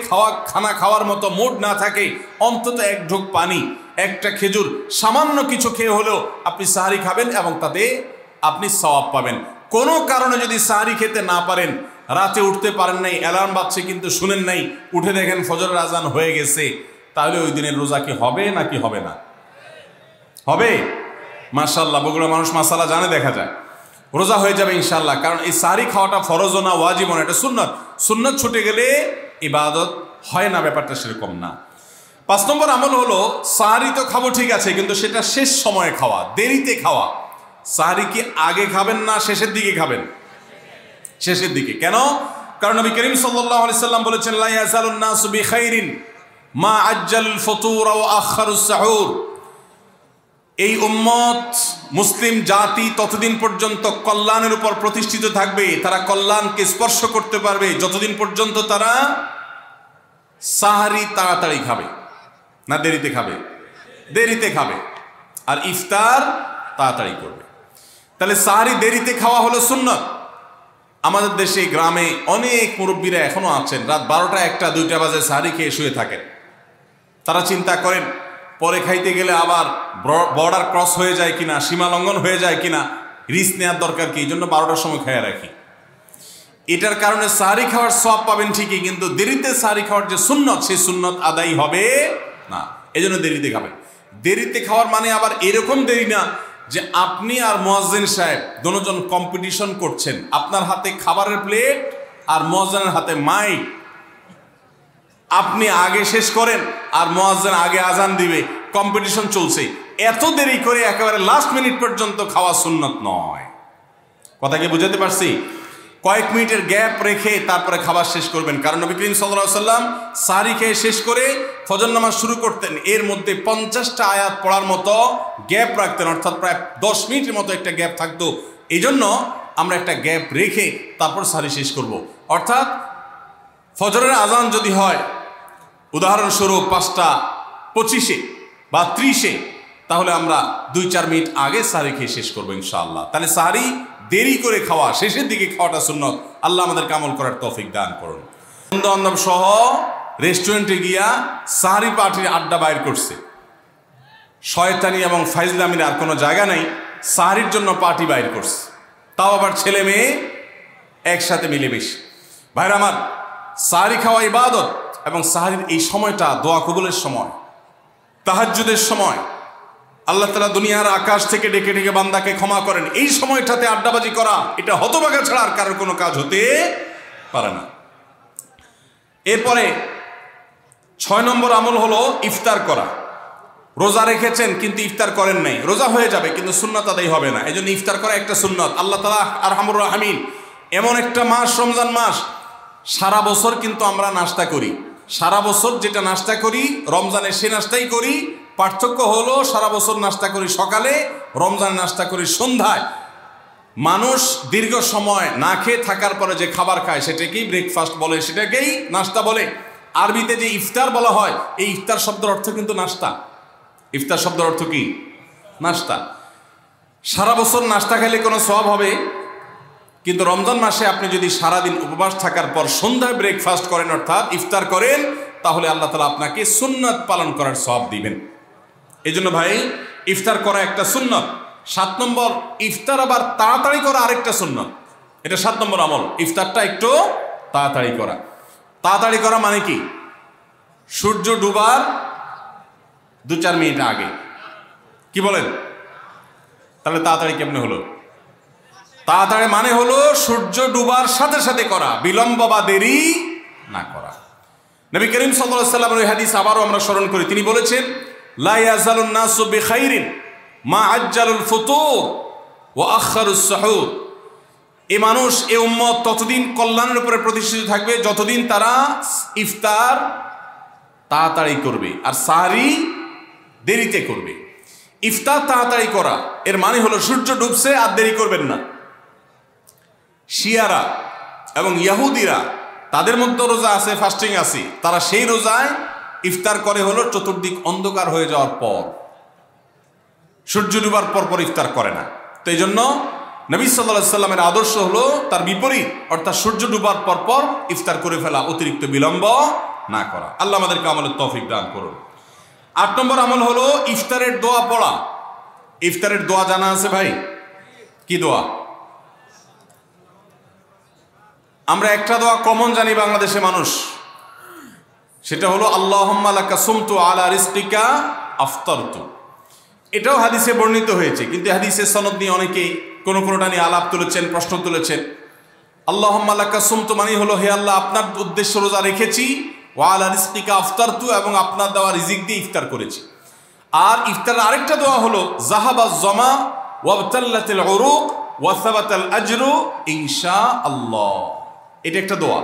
খানা খাওয়ার মতো মুড না থাকে, অন্তত এক ঢোক পানি, একটা খেজুর, সামান্য কিছু খেয়ে হলেও আপনি সাহরি খাবেন এবং তাতে আপনি সওয়াব পাবেন। কোনো কারণে যদি সাহরি খেতে না পারেন, রাতে উঠতে পারেন নাই, অ্যালার্ম বাজছে কিন্তু শুনেন নাই, উঠে দেখেন ফজরের আজান হয়ে গেছে, তাহলে ওই দিনের রোজা কি হবে নাকি হবে না? হবে। মাশাআল্লাহ, বগুড়া মানুষ মাসালা জানে, দেখা যায় রোজা হয়ে যাবে ইনশাআল্লাহ। কারণ এই সাহরি খাওয়াটা ফরজও না, ওয়াজিবও না, এটা সুন্নত। সুন্নত ছুটে গেলে ইবাদত হয় না, ব্যাপারটা সেরকম না। 5 নম্বর আমল হলো, সাহরি তো খাবো ঠিক আছে, কিন্তু সেটা শেষ সময়ে খাওয়া, দেরিতে খাওয়া। সাহরি কি আগে খাবেন না শেষের দিকে খাবেন? শেষের দিকে। কেন? কারণ নবী করিম সাল্লাল্লাহু আলাইহি সাল্লাম বলেছেন, লা ইয়াজালুন নাসু বিখাইরিন মা আজ্জালুল ফুতুর ওয়া আখারুস সাহুর। এই উম্মত, মুসলিম জাতি ততদিন পর্যন্ত কল্যাণের উপর প্রতিষ্ঠিত থাকবে, তারা কল্যাণকে স্পর্শ করতে পারবে যতদিন পর্যন্ত তারা সাহরি তাড়াতাড়ি খাবে না দেরিতে খাবে? দেরিতে খাবে। আর ইফতার তাড়াতাড়ি করবে। তাহলে সাহরি দেরিতে খাওয়া হলো সুন্নত। আমাদের দেশে গ্রামে অনেক মুরব্বীরা এখনো আছেন, রাত 12টা, 1টা, 2টা বাজে সাহরি খেয়ে শুয়ে থাকেন। তারা চিন্তা করেন পরে খাইতে গেলে আবার বর্ডার ক্রস হয়ে যায় কিনা, সীমা লঙ্ঘন হয়ে যায় কিনা, রিস্ক নেওয়ার দরকার কি, এই জন্য 12টার সময় খেয়ে রাখি। এটার কারণে সাহরি খাওয়ার সওয়াব পাবেন ঠিকই, কিন্তু দেরিতে সাহরি খাওয়ার যে সুন্নত, সেই সুন্নত আদায় হবে না। এই জন্য দেরিতে খাবেন। দেরিতে খাওয়ার মানে আবার এরকম দেরি না যে আপনি আর মুয়াজ্জিন সাহেব দুজন কম্পিটিশন করছেন, আপনার হাতে খাবারের প্লেট আর মুয়াজ্জিনের হাতে মাইক, আপনি আগে শেষ করেন আর মুয়াজ্জিন আগে আজান দিবে, কম্পিটিশন চলছে। এত দেরি করে একেবারে লাস্ট মিনিট পর্যন্ত খাওয়া সুন্নত নয়। কথা কি বুঝাতে পারছি? কয়েক মিনিটের গ্যাপ রেখে তারপরে খাবার শেষ করবেন। কারণ নবী করিম সাল্লাল্লাহু আলাইহি সাল্লাম সাহরি খেয়ে শেষ করে ফজর নামাজ শুরু করতেন, এর মধ্যে 50টা আয়াত পড়ার মতো গ্যাপ রাখতেন, অর্থাৎ প্রায় 10 মিনিটের মতো একটা গ্যাপ থাকতো। এই জন্য আমরা একটা গ্যাপ রেখে তারপর সাহরি শেষ করব। অর্থাৎ ফজরের আজান যদি হয় উদাহরণস্বরূপ 5:25 বা 30, তাহলে আমরা 2-4 মিনিট আগে সাহরি খেয়ে শেষ করবো ইনশাআল্লাহ। তাহলে সাহরি দেরি করে খাওয়া, শেষের দিকে খাওয়াটা সুন্নত। আল্লাহ আমাদেরকে আমল করার তৌফিক দান করুন। বন্ধু বান্ধব সহ রেস্টুরেন্টে গিয়া সাহরি পার্টির আড্ডা বাইর করছে, শয়তানি এবং ফাইজলামির আর কোনো জায়গা নেই, সাহরির জন্য পার্টি বাইর করছে, তাও আবার ছেলে মেয়ে একসাথে মিলেমিশে। ভাইরা আমার, সাহরি খাওয়া ইবাদত, এবং সাহরির এই সময়টা দোয়া কবুলের সময়, তাহাজ্জুদের সময়। আল্লাহ তাআলা দুনিয়ার আকাশ থেকে ডেকে ডেকে বান্দাকে ক্ষমা করেন। এই সময়টাতে আড্ডাবাজি করা, এটা হতভাগা ছাড়া আর কারোর কোনো কাজ হতে পারে না। এরপরে 6 নম্বর আমল হলো ইফতার করা। রোজা রেখেছেন কিন্তু ইফতার করেন নাই, রোজা হয়ে যাবে কিন্তু সুন্নাত আদায় হবে না। এই জন্য ইফতার করা একটা সুন্নত। আল্লাহ তাআলা আরহামুর রাহিমিন, এমন একটা মাস রমজান মাস, সারা বছর কিন্তু আমরা নাস্তা করি, সারা বছর যেটা নাস্তা করি রমজানে সে নাস্তাই করি। পার্থক্য হলো সারা বছর নাস্তা করি সকালে, রমজানে নাস্তা করি সন্ধ্যায়। মানুষ দীর্ঘ সময় না খেয়ে থাকার পরে যে খাবার খায় সেটাকেই ব্রেকফাস্ট বলে, সেটাকেই নাস্তা বলে। আরবিতে যে ইফতার বলা হয়, এই ইফতার শব্দের অর্থ কিন্তু নাস্তা। ইফতার শব্দের অর্থ কি? নাস্তা। সারা বছর নাস্তা খেলে কোনো সওয়াব হবে, কিন্তু রমজান মাসে আপনি যদি সারাদিন উপবাস থাকার পর সন্ধ্যায় ব্রেকফাস্ট করেন অর্থাৎ ইফতার করেন, তাহলে আল্লাহ তাআলা আপনাকে সুন্নাত পালন করার সওয়াব দিবেন। এই জন্য ভাই ইফতার করা একটা সুন্নাত। 7 নম্বর, ইফতার আবার তাড়াতাড়ি করা আরেকটা সুন্নাত। এটা 7 নম্বর আমল, ইফতারটা একটু তাড়াতাড়ি করা। তাড়াতাড়ি করা মানে কি? সূর্য ডুবার 2-4 মিনিট আগে। কি বলেন? তাহলে তাড়াতাড়ি কেমনে হলো? তাড়াতাড়ি মানে হলো সূর্য ডুবার সাথে সাথে করা, বিলম্ব বা দেরি না করা। নবী করিম সাল্লাল্লাহু আলাইহি ওয়াসাল্লামের ওই হাদিস আবারও আমরা স্মরণ করি। তিনি বলেছেন, লা ইয়াজালুন নাসু বিখাইরিন মা আজ্জালুল ফুতুর ওয়া আখারুস সুহুর। এই মানুষ, এই উম্মত ততদিন কল্যাণের উপরে প্রতিষ্ঠিত থাকবে যতদিন তারা ইফতার তাড়াতাড়ি করবে আর সাহরি দেরিতে করবে। ইফতার তাড়াতাড়ি করা এর মানে হলো সূর্য ডুবছে আর দেরি করবেন না। শিয়ারা এবং ইহুদিরা তাদের মধ্যে রোজা আছে, ফাস্টিং আছে, তারা সেই রোজায় ইফতার করে হলো চতুর্দিক অন্ধকার হয়ে যাওয়ার পর, সূর্য ডুবার পর পর ইফতার করে না। তো এই জন্য নবী সাল্লাল্লাহু আলাইহি সাল্লামের আদর্শ হলো তার বিপরীত, অর্থাৎ সূর্য ডুবার পর পর ইফতার করে ফেলা, অতিরিক্ত বিলম্ব না করা। আল্লাহ আমাদেরকে আমলের তৌফিক দান করুন। 8 নম্বর আমল হলো ইফতারের দোয়া পড়া। ইফতারের দোয়া জানা আছে ভাই? কি দোয়া? আমরা একটা দোয়া কমন জানি বাংলাদেশে মানুষ, সেটা হলো আল্লাহুম্মা লাকা সুমতু আলা রিজকিকা আফতারতু। এটাও হাদিসে বর্ণিত হয়েছে, কিন্তু হাদিসের সনদ নিয়ে অনেকেই কোনোটা নিয়ে আলাপ তুলেছেন, প্রশ্ন তুলেছেন। আল্লাহুম্মা লাকা সুমতু মানে হলো, হে আল্লাহ আপনার উদ্দেশ্য রোজা রেখেছি, ওয়া আলা রিজকিকা আফতারতু, এবং আপনার দেওয়া রিজিক দিয়ে ইফতার করেছি। আর ইফতারের আরেকটা দোয়া হলো যাহাবাজ জামা ওয়াবতাল্লাতিল উরুক ওয়া সাবাতাল আজরু ইনশাআল্লাহ। এটা একটা দোয়া।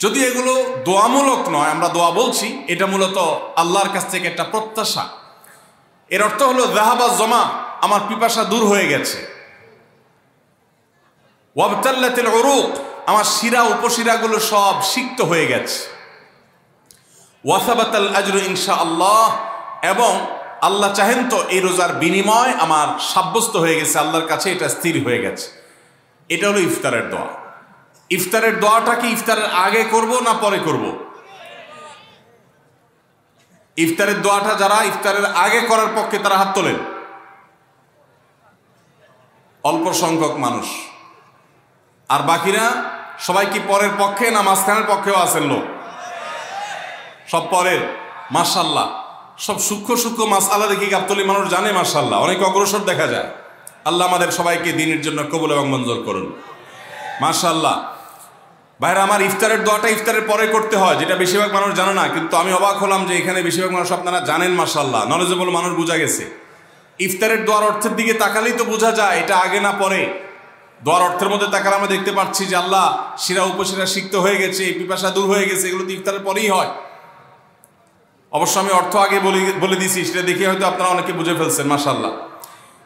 যদি এগুলো দোয়ামূলক নয়, আমরা দোয়া বলছি, এটা মূলত আল্লাহর কাছ থেকে একটা প্রত্যাশা। এর অর্থ হলো যাহাবাজ জামা, আমার পিপাসা দূর হয়ে গেছে, ওয়াবতাল্লাতিল উরুক, আমার শিরা উপশিরাগুলো সব সিক্ত হয়ে গেছে, ওয়া সাবাতাল আজরু ইনশাআল্লাহ, এবং আল্লাহ চাহেন তো এই রোজার বিনিময় আমার সাব্যস্ত হয়ে গেছে, আল্লাহর কাছে এটা স্থির হয়ে গেছে। এটা হলো ইফতারের দোয়া। ইফতারের দোয়াটা কি ইফতারের আগে করব না পরে করব? ইফতারের দোয়াটা যারা ইফতারের আগে করার পক্ষে তারা হাত তোলেন। অল্প সংখ্যক মানুষ। আর বাকিরা সবাই কি পরের পক্ষে না মাঝখানের পক্ষেও আছেন লোক? সব পরের। মাশাআল্লাহ, সব সূক্ষ্ম সূক্ষ্ম মাসআলা দেখি গাবতলী মানুষ জানে, মাশাআল্লাহ, অনেক অগ্রসর দেখা যায়। আল্লাহ আমাদের সবাইকে দ্বীনের জন্য কবুল এবং মঞ্জুর করুন, মাশাআল্লাহ। ভাইরা আমার, ইফতারের দোয়াটা ইফতারের পরে করতে হয়, যেটা বেশিরভাগ মানুষ জানে না। কিন্তু আমি অবাক হলাম যে এখানে বেশিরভাগ মানুষ আপনারা জানেন, মাশাআল্লাহ, নলেজেবল মানুষ, বোঝা গেছে। ইফতারের দোয়ার অর্থের দিকে তাকালেই তো বোঝা যায় এটা আগে না পরে। দোয়ার অর্থের মধ্যে তাকালে আমরা দেখতে পাচ্ছি যে আল্লাহ শিরা উপশিরা সিক্ত হয়ে গেছে, পিপাসা দূর হয়ে গেছে, এগুলো তো ইফতারের পরেই হয়। অবশ্য আমি অর্থ আগে বলে দিছি, সেটা দেখে হয়তো আপনারা অনেকে বুঝে ফেলছেন, মাশাআল্লাহ।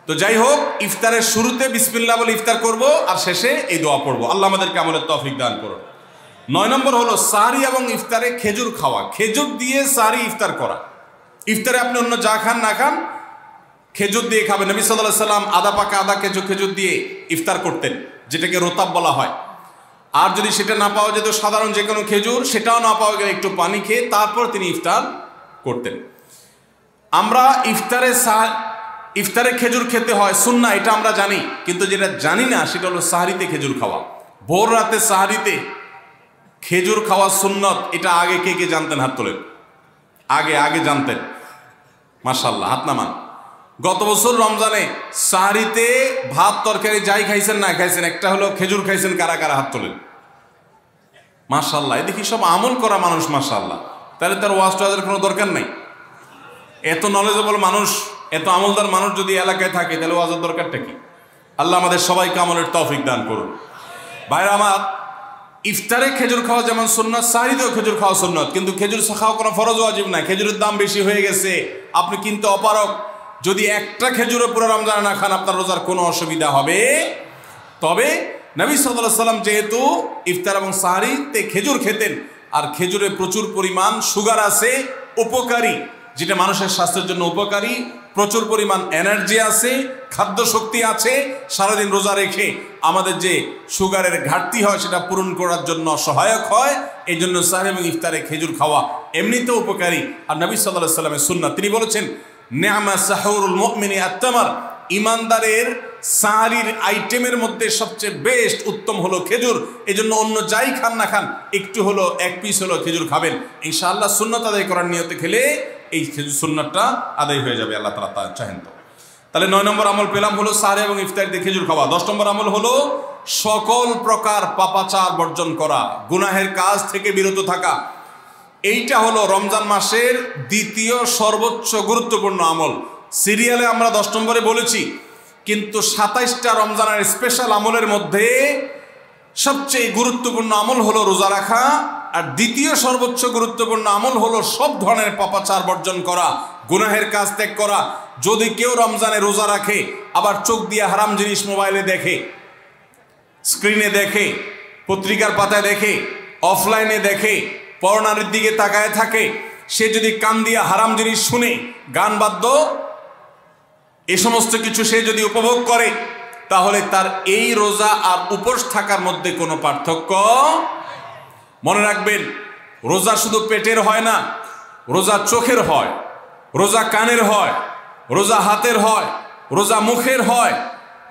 তো যাই হোক, ইফতারের শুরুতে বিসমিল্লাহ বলে ইফতার করব, আর শেষে এই দোয়া পড়বো। আল্লাহ আমাদেরকে আমলের তৌফিক দান করুন। 9 নম্বর হলো সাহরি এবং ইফতারে খেজুর খাওয়া। খেজুর দিয়ে সাহরি ইফতার করা। ইফতারে আপনি অন্য যা খান না খান, খেজুর দিয়ে খাবেন। নবী সাল্লাল্লাহু আলাইহি সাল্লাম আদা পাকা আদা খেজুর দিয়ে ইফতার করতেন, যেটাকে রোতাব বলা হয়। আর যদি সেটা না পাওয়া যেত, সাধারণ যে কোনো খেজুর, সেটাও না পাওয়া গেলে একটু পানি খেয়ে তারপর তিনি ইফতার করতেন। আমরা ইফতারে খেজুর খেতে হয় সুন্নাহ, এটা আমরা জানি, কিন্তু যেটা জানি না সেটা হলো সাহরিতে খেজুর খাওয়া। ভোর রাতে সাহরিতে খেজুর খাওয়া সুন্নত, এটা আগে কে কে জানতেন? হাত তোলেন। আগে জানতেন, মাশাআল্লাহ, হাত নামান। গত বছর রমজানে সাহরিতে ভাত তরকারি যাই খাইছেন না খাইছেন, একটা হলো খেজুর খাইছেন, কারা কারা হাত তোলেন? মাশাআল্লাহ, দেখি সব আমল করা মানুষ, মাশাআল্লাহ। তাহলে তার ওয়াজ টোয়াজের কোনো দরকার নেই। এত নলেজেবল মানুষ, এত আমলদার মানুষ যদি এলাকায় থাকে, তাহলে ওয়াজের দরকারটা কি? আল্লাহ আমাদের সবাইকে আমলের তৌফিক দান করুন। ভাইরা আমার, ইফতারে খেজুর খাওয়া যেমন সুন্নাত, সাহরিতেও খেজুর খাওয়া সুন্নাত, কিন্তু খেজুর খাওয়া কোনো ফরজ ওয়াজিব না। খেজুরের দাম বেশি হয়ে গেছে, আপনি কিনতে অপারগ। যদি একটা খেজুরও পুরো রমজানে না খান, আপনার রোজার কোনো অসুবিধা হবে। তবে নবী সাল্লাল্লাহু আলাইহি সাল্লাম যেহেতু ইফতার এবং সাহরিতে খেজুর খেতেন, আর খেজুরে প্রচুর পরিমাণ সুগার আছে, উপকারী, যেটা মানুষের স্বাস্থ্যের জন্য উপকারী, প্রচুর পরিমাণ এনার্জি আছে, খাদ্য শক্তি আছে, সারাদিন রোজা রেখে আমাদের যে সুগারের ঘাটতি হয় সেটা পূরণ করার জন্য সহায়ক হয়। এই জন্য সাহরি এবং ইফতারে খেজুর খাওয়া এমনিতেও উপকারী। আর নবী সাল্লাল্লাহু আলাইহি সাল্লামের সুন্নাত, তিনি বলেছেন নি'মা সাহুরুল মুমিনি আত-তামার, ইমানদারের সাহরির আইটেমের মধ্যে সবচেয়ে বেস্ট উত্তম হলো খেজুর। এই জন্য অন্য যাই খান না খান একটু হলো, এক পিস হলো খেজুর খাবেন, ইনশাআল্লাহ সুন্নাত আদায় করার নিয়তে খেলে এই খেজুর সুন্নাতটা আদায় হয়ে যাবে, আল্লাহ তাআলা তা চাহেন। তো তাহলে 9 নম্বর আমল পেলাম হলো সাহরি এবং ইফতারিতে খেজুর খাওয়া। 10 নম্বর আমল হলো সকল প্রকার পাপাচার বর্জন করা, গুনাহের কাজ থেকে বিরত থাকা। এইটা হলো রমজান মাসের দ্বিতীয় সর্বোচ্চ গুরুত্বপূর্ণ আমল। সিরিয়ালে আমরা 10 নম্বরে বলেছি, কিন্তু 27টা রমজানের স্পেশাল আমলের মধ্যে সবচেয়ে গুরুত্বপূর্ণ আমল হলো রোজা রাখা, আর দ্বিতীয় সর্বোচ্চ গুরুত্বপূর্ণ আমল হলো সব ধরনের পাপাচার বর্জন করা, গুনাহের কাজ ত্যাগ করা। যদি কেউ রমজানে রোজা রাখে আবার চোখ দিয়ে হারাম জিনিস মোবাইলে দেখে, স্ক্রিনে দেখে, পত্রিকার পাতায় দেখে, অফলাইনে দেখে, পরনারীর দিকে তাকায় থাকে, সে যদি কান দিয়ে হারাম জিনিস শুনে, গান বাদ্য এ সমস্ত কিছু সে যদি উপভোগ করে, তাহলে তার এই রোজা আর উপোস থাকার মধ্যে কোনো পার্থক্য। মনে রাখবেন, রোজা শুধু পেটের হয় না, রোজা চোখের হয়, রোজা কানের হয়, রোজা হাতের হয়, রোজা মুখের হয়,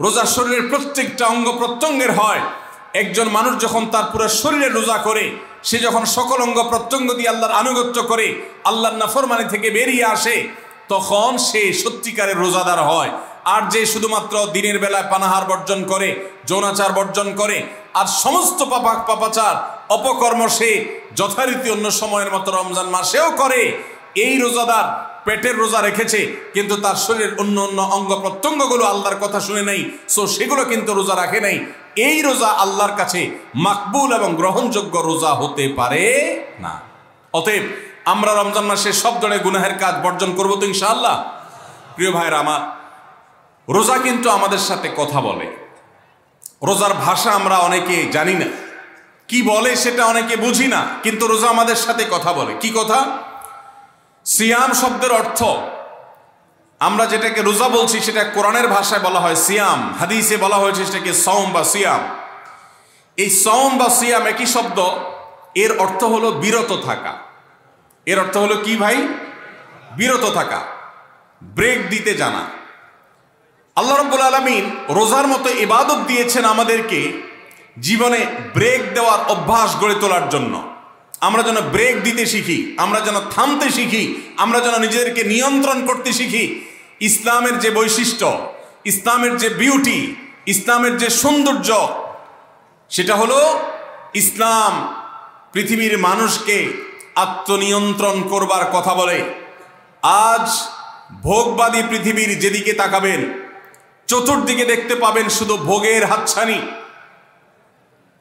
রোজা শরীরের প্রত্যেকটা অঙ্গ প্রত্যঙ্গের হয়। একজন মানুষ যখন তার পুরো শরীরে রোজা করে, সে যখন সকল অঙ্গ প্রত্যঙ্গ দিয়ে আল্লাহর আনুগত্য করে, আল্লাহর নাফরমানি থেকে বেরিয়ে আসে, তখন সে সত্যিকারের রোজাদার হয়। আর যে শুধুমাত্র দিনের বেলায় পানাহার বর্জন করে, যৌনাচার বর্জন করে, আর সমস্ত পাপাচার অপকর্ম সে যথারীতি অন্য সময়ের মতো রমজান মাসেও করে, এই রোজাদার পেটের রোজা রেখেছে কিন্তু তার শরীরের অন্য অন্য অঙ্গ প্রত্যঙ্গগুলো আল্লাহর কথা শুনে নাই, সো সেগুলো কিন্তু রোজা রাখে নাই। এই রোজা আল্লাহর কাছে মাকবুল এবং গ্রহণযোগ্য রোজা হতে পারে না। অতএব আমরা রমজান মাসে সব ধরনের গুনাহের কাজ বর্জন করবো তো ইনশাআল্লাহ। প্রিয় ভাইরা আমার, রোজা কিন্তু আমাদের সাথে কথা বলে। রোজার ভাষা আমরা অনেকে জানি না, কি বলে সেটা অনেকে বুঝি না, কিন্তু রোজা আমাদের সাথে কথা বলে। কি কথা? সিয়াম শব্দের অর্থ, আমরা যেটাকে রোজা বলছি সেটা কোরআনের ভাষায় বলা হয় সিয়াম, হাদিসে বলা হয়েছে সেটাকে সওম বা সিয়াম। এই সওম বা সিয়াম একই শব্দ, এর অর্থ হলো বিরত থাকা। এর অর্থ হলো কি ভাই? বিরত থাকা, ব্রেক দিতে জানা। আল্লাহ রাব্বুল আলামিন রোজার মতো ইবাদত দিয়েছেন আমাদেরকে জীবনে ব্রেক দেওয়ার অভ্যাস গড়ে তোলার জন্য। আমরা যেন ব্রেক দিতে শিখি, আমরা যেন থামতে শিখি, আমরা যেন নিজেদেরকে নিয়ন্ত্রণ করতে শিখি। ইসলামের যে বৈশিষ্ট্য, ইসলামের যে বিউটি, ইসলামের যে সৌন্দর্য, সেটা হলো ইসলাম পৃথিবীর মানুষকে আত্মনিয়ন্ত্রণ করবার কথা বলে। আজ ভোগবাদী পৃথিবীর যেদিকে তাকাবেন, চতুর্দিকে দেখতে পাবেন শুধু ভোগের হাতছানি।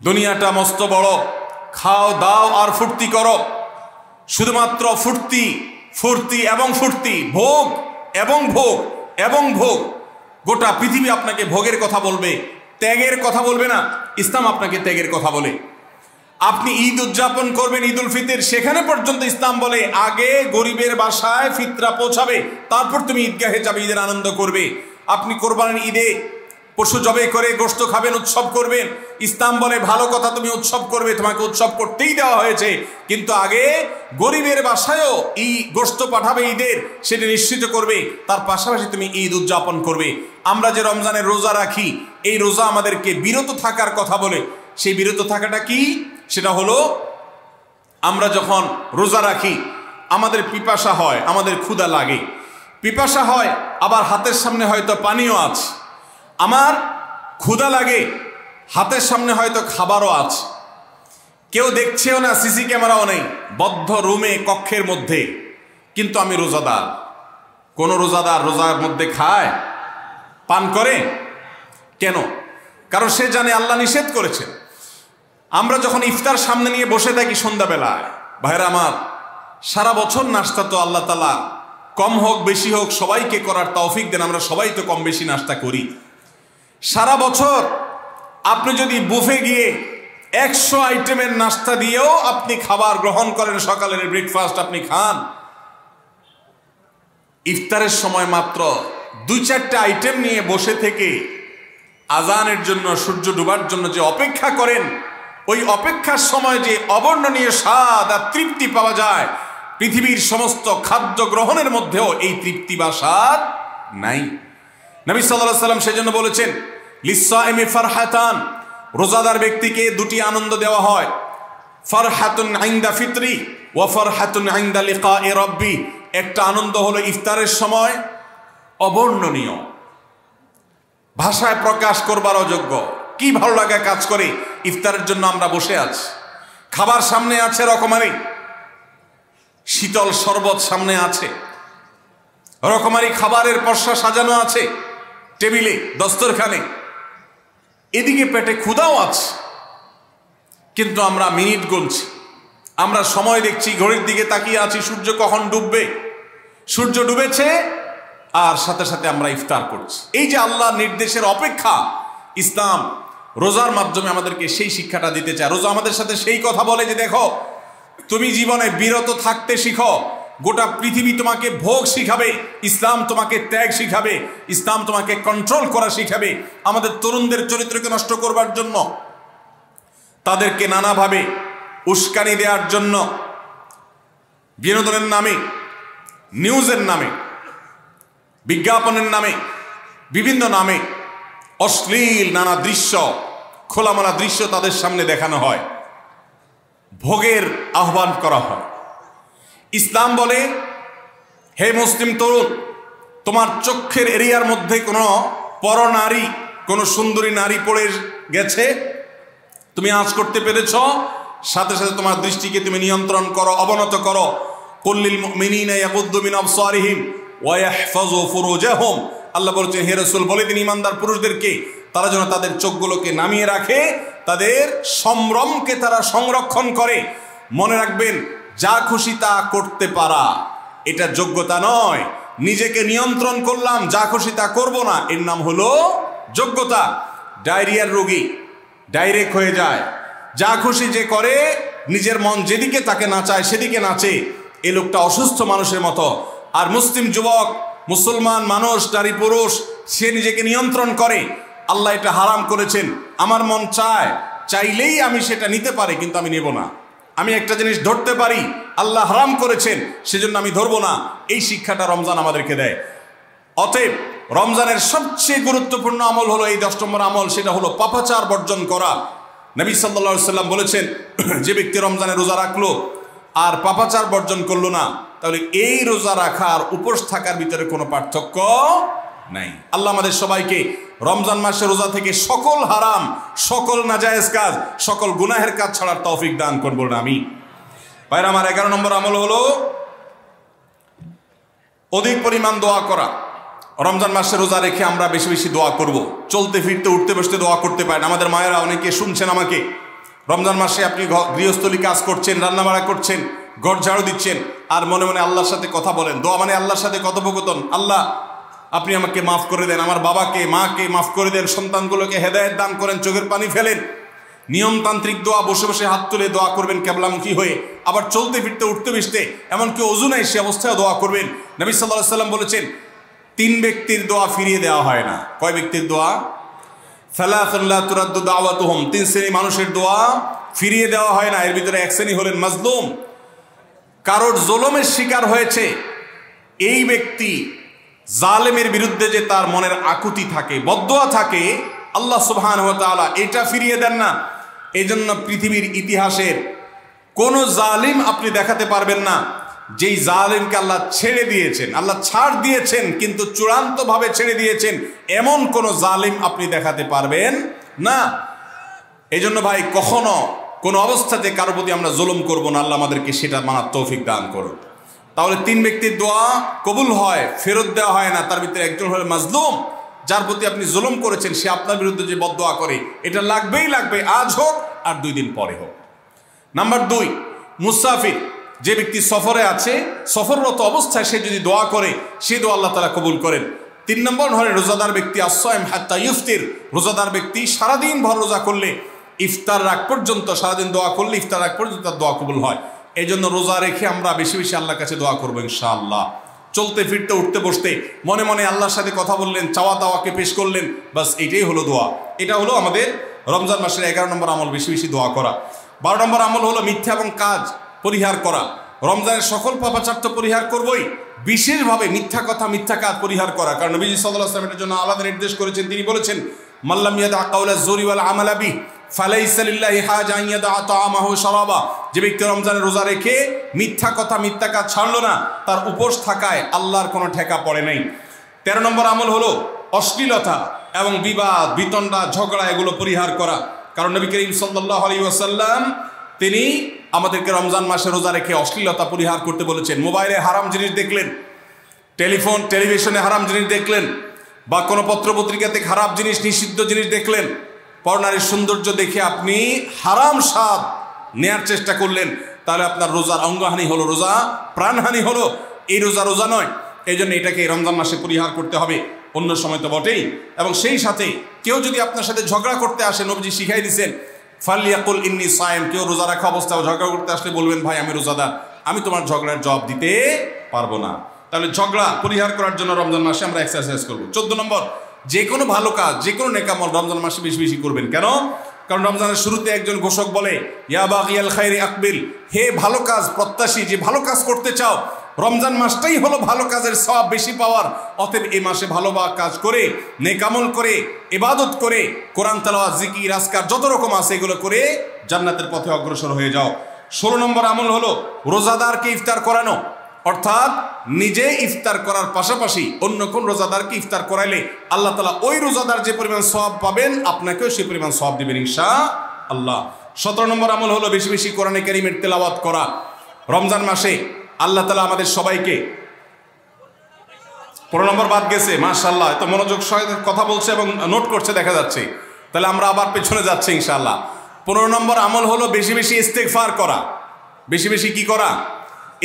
দুনিয়াটা মস্ত বড়, খাও দাও আর ফুর্তি করো, শুধুমাত্র ফুর্তি ফুর্তি এবং ফুর্তি, ভোগ এবং ভোগ এবং ভোগ। গোটা পৃথিবী আপনাকে ভোগের কথা বলবে, ত্যাগের কথা বলবে না। ইসলাম আপনাকে ত্যাগের কথা বলে। আপনি ঈদ উদযাপন করবেন, ঈদ উল ফিতর, সেখানে পর্যন্ত ইসলাম বলে আগে গরিবের বাসায় ফিতরা পৌঁছাবে, তারপর তুমি ঈদগাহে যাবে, ঈদের আনন্দ করবে। আপনি কোরবানির ঈদে পশু জবে করে গোশত খাবেন, উৎসব করবেন, ইসলাম বলে ভালো কথা, তুমি উৎসব করবে, তোমাকে উৎসব করতেই দেওয়া হয়েছে, কিন্তু আগে গরিবের বাসায়ও এই গোশত পাঠাবে ঈদের, সেটা নিশ্চিত করবে, তার পাশাপাশি তুমি ঈদ উদযাপন করবে। আমরা যে রমজানের রোজা রাখি, এই রোজা আমাদেরকে বিরত থাকার কথা বলে। সেই বিরত থাকাটা কি? সেটা হলো আমরা যখন রোজা রাখি আমাদের পিপাসা হয়, আমাদের ক্ষুধা লাগে, পিপাসা হয়, আবার হাতের সামনে হয়তো পানিও আছে, আমার ক্ষুধা লাগে, হাতের সামনে হয়তো খাবারও আছে, কেউ দেখছেও না, সিসি ক্যামেরাও নেই, বদ্ধ রুমে কক্ষের মধ্যে, কিন্তু আমি রোজাদার। কোন রোজাদার রোজার মধ্যে খায়, পান করে? কেন? কারণ সে জানে আল্লাহ নিষেধ করেছেন। আমরা যখন ইফতার সামনে নিয়ে বসে থাকি সন্ধ্যাবেলায়, ভাইরা আমার, সারা বছর নাস্তা তো আল্লাহ তাআলা কম হোক বেশি হোক সবাইকে করার তৌফিক দেন, আমরা সবাই তো কম বেশি নাস্তা করি। সারা বছর আপনি যদি বুফে গিয়ে 100 আইটেমের নাস্তা দিয়েও আপনি খাবার গ্রহণ করেন, সকালের ব্রেকফাস্ট আপনি খান, ইফতারের সময় মাত্র 2-4টা আইটেম নিয়ে বসে থেকে আজানের জন্য, সূর্য ডুবার জন্য যে অপেক্ষা করেন, ওই অপেক্ষার সময় যে অবর্ণনীয় স্বাদ আর তৃপ্তি পাওয়া যায়, পৃথিবীর সমস্ত খাদ্য গ্রহণের মধ্যেও এই তৃপ্তি বা স্বাদ নাই। নবী সাল্লাল্লাহু আলাইহি ওয়াসাল্লাম সেজন্য বলেছেন, লিসসাইমি ফারহাতান, রোজাদার ব্যক্তিকে দুটি আনন্দ দেওয়া হয়, ফারহাতুন ইনদা ফিতরি ওয়া ফারহাতুন ইনদা লিকাই রাব্বি। একটা আনন্দ হলো ইফতারের সময়, অবর্ণনীয়, ভাষায় প্রকাশ করবার অযোগ্য। কি ভালো লাগা কাজ করে, ইফতারের জন্য আমরা বসে আছি, খাবার সামনে আছে রকমারি, শীতল শরবত সামনে আছে, রকমারি খাবারের পসরা সাজানো আছে টেবিলে, দস্তরখানে, এদিকে পেটে ক্ষুধাও আছে, কিন্তু আমরা মিনিট গুনছি, আমরা সময় দেখছি, ঘড়ির দিকে তাকিয়ে আছি, সূর্য কখন ডুববে। সূর্য ডুবেছে আর সাথে সাথে আমরা ইফতার করছি। এই যে আল্লাহর নির্দেশের অপেক্ষা, ইসলাম রোজার মাধ্যমে আমাদেরকে সেই শিক্ষাটা দিতে চায়। রোজা আমাদের সাথে সেই কথা বলে যে দেখো, তুমি জীবনে বিরত থাকতে শিখো, গোটা পৃথিবী তোমাকে ভোগ শিখাবে, ইসলাম তোমাকে ত্যাগ শিখাবে, ইসলাম তোমাকে কন্ট্রোল করা শিখাবে। আমাদের তরুণদের চরিত্রকে নষ্ট করবার জন্য, তাদেরকে নানাভাবে উস্কানি দেওয়ার জন্য, বিনোদনের নামে, নিউজের নামে, বিজ্ঞাপনের নামে, বিভিন্ন নামে অশ্লীল নানা দৃশ্য, খোলামেলা দৃশ্য তাদের সামনে দেখানো হয়, ভোগের আহ্বান করা হয়। ইসলাম বলে, হে মুসলিম তরুণ, তোমার চোখের এরিয়ার মধ্যে কোনো পরনারী, কোনো সুন্দরী নারী পড়ে গেছে, তুমি আঁচ করতে পেরেছ, সাথে সাথে তোমার দৃষ্টিকে তুমি নিয়ন্ত্রণ করো, অবনত করো। কুল্লিল মুমিনিনা ইয়াগুদ্দু মিন আবসারিহিম ওয়া ইয়াহফাযু ফুরুজাহুম। আল্লাহ বলেছেন, হে রাসূল বলে দিন ইমানদার পুরুষদেরকে, তারা যেন তাদের চোখগুলোকে নামিয়ে রাখে, তাদের সম্ভ্রমকে তারা সংরক্ষণ করে। মনে রাখবেন, যা খুশি তা করতে পারা এটা যোগ্যতা নয়। নিজেকে নিয়ন্ত্রণ করলাম, যা খুশি তা করব না, এর নাম হলো যোগ্যতা। ডায়রিয়ার রোগী ডাইরেক্ট হয়ে যায়, যা খুশি যে করে, নিজের মন যেদিকে তাকে নাচায় সেদিকে নাচে, এ লোকটা অসুস্থ মানুষের মতো। আর মুসলিম যুবক, মুসলমান মানুষ, নারী পুরুষ, সে নিজেকে নিয়ন্ত্রণ করে। আল্লাহ এটা হারাম করেছেন, আমার মন চায়, চাইলেই আমি সেটা নিতে পারি, কিন্তু আমি নেব না। আমি একটা জিনিস ধরতে পারি, আল্লাহ হারাম করেছেন, সেজন্য আমি ধরবো না। এই শিক্ষাটা রমজান আমাদেরকে দেয়। অতএব রমজানের সবচেয়ে গুরুত্বপূর্ণ আমল হলো এই 10 নম্বর আমল, সেটা হলো পাপাচার বর্জন করা। নবী সাল্লাল্লাহু আলাইহি ওয়াসাল্লাম বলেছেন, যে ব্যক্তি রমজানে রোজা রাখলো আর পাপাচার বর্জন করলো না, তাহলে এই রোজা রাখার উপোস থাকার ভিতরে কোনো পার্থক্য নাই। আল্লাহ আমাদের সবাইকে রমজান মাসে রোজা থেকে সকল হারাম, সকল নাজায়েজ কাজ, সকল গুনাহের কাজ ছাড়ার তৌফিক দান করুন, আমিন। ভাইরা আমার, 11 নম্বর আমল হলো অধিক পরিমাণ দোয়া করা। রমজান মাসে রোজা রেখে আমরা বেশি বেশি দোয়া করব। চলতে ফিরতে, উঠতে বসতে দোয়া করতে পারেন। আমাদের মায়েরা অনেকে শুনছেন আমাকে, রমজান মাসে আপনি গৃহস্থলী কাজ করছেন, রান্নাবাড়া করছেন, ঘর ঝাড়ু দিচ্ছেন, আর মনে মনে আল্লাহর সাথে কথা বলেন। দোয়া মানে আল্লাহর সাথে কথোপকথন। আল্লাহ, আপনি আমাকে মাফ করে দেন, আমার বাবাকে মাকে মাফ করে দেন, সন্তানগুলোকে হেদায়েত দান করেন, চোখের পানি ফেলেন। নিয়মতান্ত্রিক দোয়া, বসে বসে হাত তুলে দোয়া করবেন কেবলামুখী হয়ে। আবার চলতে ফিরতে, উঠতে বসতে, এমনকি ওযু নাই সে অবস্থায় দোয়া করবেন। নবী সাল্লাল্লাহু আলাইহি ওয়াসাল্লাম বলেছেন, 3 ব্যক্তির দোয়া ফিরিয়ে দেওয়া হয় না। কয় ব্যক্তির দোয়া? সালাতুন লা তুরাদ্দু দাওয়াতুহুম। 3 শ্রেণী মানুষের দোয়া ফিরিয়ে দেওয়া হয় না। এর ভিতরে এক শ্রেণী হলেন মাজলুম, কারোর জুলুমের শিকার হয়েছে। এই ব্যক্তি জালেমের বিরুদ্ধে যে তার মনের আকুতি থাকে, বদদোয়া থাকে, আল্লাহ সুবহানাহু ওয়া তাআলা এটা ফিরিয়ে দেন না। এই জন্য পৃথিবীর ইতিহাসের কোন জালিম আপনি দেখাতে পারবেন না যেই জালিমকে আল্লাহ ছেড়ে দিয়েছেন, আল্লাহ ছাড় দিয়েছেন কিন্তু চূড়ান্তভাবে ছেড়ে দিয়েছেন, এমন কোন জালিম আপনি দেখাতে পারবেন না। এই জন্য ভাই, কখনো কোনো অবস্থাতে কারো প্রতি আমরা জুলুম করব না। আল্লাহ আমাদেরকে সেটা মানার তৌফিক দান করুন। তাহলে 3 ব্যক্তির দোয়া কবুল হয়, ফেরত দেওয়া হয় না। তার ভিতরে একজন হলো মাজলুম, যার প্রতি আপনি জুলুম করেছেন, সে আপনার বিরুদ্ধে যে বদদোয়া করে, এটা লাগবেই লাগবে, আজ হোক আর 2 দিন পরে হোক। নাম্বার 2, মুসাফির, যে ব্যক্তি সফরে আছে, সফররত অবস্থায় সে যদি দোয়া করে, সে দোয়া আল্লাহ তাআলা কবুল করেন। 3 নম্বর হলো রোজাদার ব্যক্তি, আসসাইম হাত্তা ইফতির। রোজাদার ব্যক্তি সারাদিন ভর রোজা করলে, ইফতার রাগ পর্যন্ত, সারাদিন দোয়া করলে ইফতার রাগ পর্যন্ত তার দোয়া কবুল হয়। এই জন্য রোজা রেখে আমরা বেশি বেশি আল্লাহর কাছে দোয়া করবো ইনশাআল্লাহ। চলতে ফিরতে উঠতে বসতে মনে মনে আল্লাহর সাথে কথা বললেন, চাওয়া দাওয়াকে পেশ করলেন, বাস এইটাই হলো দোয়া। এটা হলো আমাদের রমজান মাসের 11 নম্বর আমল, বেশি বেশি দোয়া করা। 12 নম্বর আমল হলো মিথ্যা এবং কাজ পরিহার করা। রমজানের সকল পাপাচার তো পরিহার করবই, বিশেষভাবে মিথ্যা কথা মিথ্যা কাজ পরিহার করা। কারণ নবীজি সাল্লাল্লাহু আলাইহি ওয়াসাল্লাম এর জন্য আলাদা নির্দেশ করেছেন। তিনি বলেছেন, মাল্লাম ইয়াদা কাওলা যুরি ওয়াল আমালা বি ফালাইসা লিল্লাহি হাজা আন ইয়াদা তাআমাহু শারাবা। যে ব্যক্তি রমজানের রোজা রেখে মিথ্যা কথা মিথ্যা কাজ ছাড়লো না, তার উপোস থাকায় আল্লাহর কোনো ঠেকা পড়ে নাই। 13 নম্বর আমল হলো অশ্লীলতা এবং বিবাদ বিতণ্ডা ঝগড়া এগুলো পরিহার করা। কারণ নবী করিম সাল্লাল্লাহু আলাইহি ওয়াসাল্লাম তিনি আমাদেরকে রমজান মাসে রোজা রেখে অশ্লীলতা পরিহার করতে বলেছেন। মোবাইলে হারাম জিনিস দেখলেন, টেলিভিশনে হারাম জিনিস দেখলেন, বা কোনো পত্রপত্রিকাতে খারাপ জিনিস নিষিদ্ধ জিনিস দেখলেন, পরনারীর সৌন্দর্য দেখে আপনি হারাম স্বাদ নেয়ার চেষ্টা করলেন, তাহলে আপনার রোজার অঙ্গহানি হলো, রোজা প্রাণহানি হলো। এই রোজা নয়। এই জন্য এটাকে রমজান মাসে পরিহার করতে হবে, অন্য সময় তো বটেই। এবং সেই সাথে কেউ যদি আপনার সাথে ঝগড়া করতে আসে, নবীজি শিখাই দিয়েছেন ফালিয়াকুল ইন্নী সায়েম। কেউ রোজা রাখা অবস্থায় ঝগড়া করতে আসলে বলবেন, ভাই আমি রোজাদার, আমি তোমার ঝগড়ার জবাব দিতে পারবো না। তাহলে ঝগড়া পরিহার করার জন্য রমজান মাসে আমরা এক্সারসাইজ করবো। 14 নম্বর, যে কোনো ভালো কাজ যে কোনো নেকামল রমজান মাসে বেশি বেশি করবেন। কেন? কারণ রমজানের শুরুতে একজন ঘোষক বলে, ইয়া বাগিয়াল খায়রি আকবিল, হে ভালো কাজ প্রত্যাশী, যে ভালো কাজ করতে চাও, রমজান মাসটাই হলো ভালো কাজের সওয়াব বেশি পাওয়ার। অতএব এই মাসে ভালো কাজ করে, নেকামল করে, ইবাদত করে, কোরআন তেলাওয়াত জিকির আজকার যত রকম আছে এগুলো করে জান্নাতের পথে অগ্রসর হয়ে যাও। 16 নম্বর আমল হলো রোজাদারকে ইফতার করানো। অর্থাৎ নিজে ইফতার করার পাশাপাশি অন্য কোন রোজাদারকে ইফতার করাইলে আল্লাহ তাআলা ওই রোজাদার যে পরিমাণ সওয়াব পাবেন আপনাকেও সেই পরিমাণ সওয়াব দিবেন ইনশাআল্লাহ। 17 নম্বর আমল হলো বেশি বেশি কোরআনে কারীমের তেলাওয়াত করা। রমজান মাসে আল্লাহ তাআলা আমাদের সবাইকে 15 নম্বর বাদ গেছে, মাশাআল্লাহ, এত মনোযোগ সহিত কথা বলছে এবং নোট করছে দেখা যাচ্ছে। তাহলে আমরা আবার পেছনে যাচ্ছি ইনশাআল্লাহ। 15 নম্বর আমল হলো বেশি বেশি ইস্তেগফার করা। বেশি বেশি কি করা?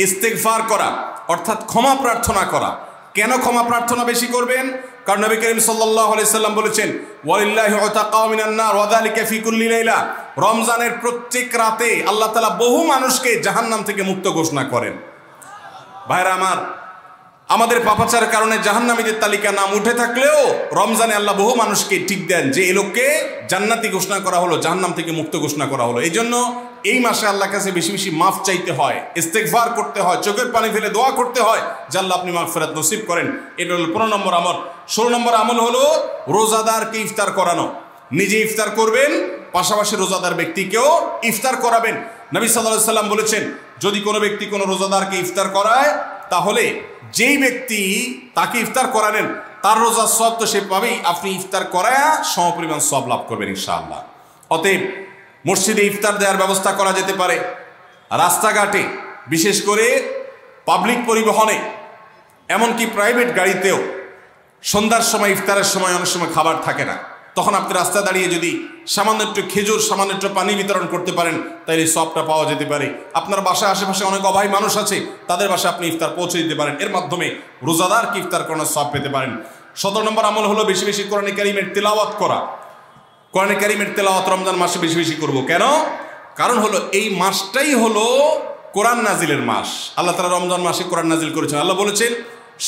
ইস্তেগফার করা, অর্থাৎ ক্ষমা প্রার্থনা করা। কেন ক্ষমা প্রার্থনা বেশি করবেন? কারণ নবী করিম সাল্লাল্লাহু আলাইহি সাল্লাম বলেছেন, ওয়ালিল্লাহি উতাকাউ মিনান নার ওয়া যালিকা ফি কুল্লি লাইলা। রমজানের প্রত্যেক রাতে আল্লাহ তাআলা বহু মানুষকে জাহান্নাম থেকে মুক্ত ঘোষণা করেন। ভাইরা আমার, আমাদের পাপাচারের কারণে জাহান্নামীদের তালিকা নাম উঠে থাকলেও রমজানে আল্লাহ বহু মানুষকে ঠিক দেন যে এই লোককে জান্নাতি ঘোষণা করা হলো, জাহান্নাম থেকে মুক্ত ঘোষণা করা হলো। এই জন্য এই মাসে আল্লাহর কাছে বেশি বেশি মাফ চাইতে হয়, ইস্তেগফার করতে হয়, চোখের পানি ফেলে দোয়া করতে হয় যে আল্লাহ আপনি মাগফিরাত নসিব করেন। এটা হলো 15 নম্বর আমল। 16 নম্বর আমল হলো রোজাদারকে ইফতার করানো। নিজে ইফতার করবেন, পাশাপাশি রোজাদার ব্যক্তিকেও ইফতার করাবেন। নবী সাল্লাল্লাহু আলাইহি সাল্লাম বলেছেন, যদি কোনো ব্যক্তি কোনো রোজাদারকে ইফতার করায়, তাহলে যেই ব্যক্তি তাকে ইফতার করালেন তার রোজার সওয়াব তো সে পাবেই, আপনি ইফতার করায়া সমপরিমাণ সওয়াব লাভ করবেন ইনশাআল্লাহ। অতএব মসজিদে ইফতার দেওয়ার ব্যবস্থা করা যেতে পারে, রাস্তাঘাটে, বিশেষ করে পাবলিক পরিবহনে, এমনকি প্রাইভেট গাড়িতেও সন্ধ্যার সময় ইফতারের সময় অনেক সময় খাবার থাকে না, তখন আপনি রাস্তায় দাঁড়িয়ে যদি সামান্য একটু খেজুর, সামান্য একটু পানি বিতরণ করতে পারেন, তাহলে সবটা পাওয়া যেতে পারে। আপনার বাসায় আশেপাশে অনেক অভাবী মানুষ আছে, তাদের বাসায় আপনি ইফতার পৌঁছে দিতে পারেন। এর মাধ্যমে রোজাদারকে ইফতার করার সওয়াব পেতে পারেন। 17 নম্বর আমল হলো বেশি বেশি কোরআনে কারীমের তেলাওয়াত করা। কোরআনে কারীমের তেলাওয়াত রমজান মাসে বেশি বেশি করব। কেন? কারণ হলো এই মাসটাই হলো কোরআন নাজিলের মাস। আল্লাহ তাআলা রমজান মাসে কোরআন নাজিল করেছেন। আল্লাহ বলেছেন,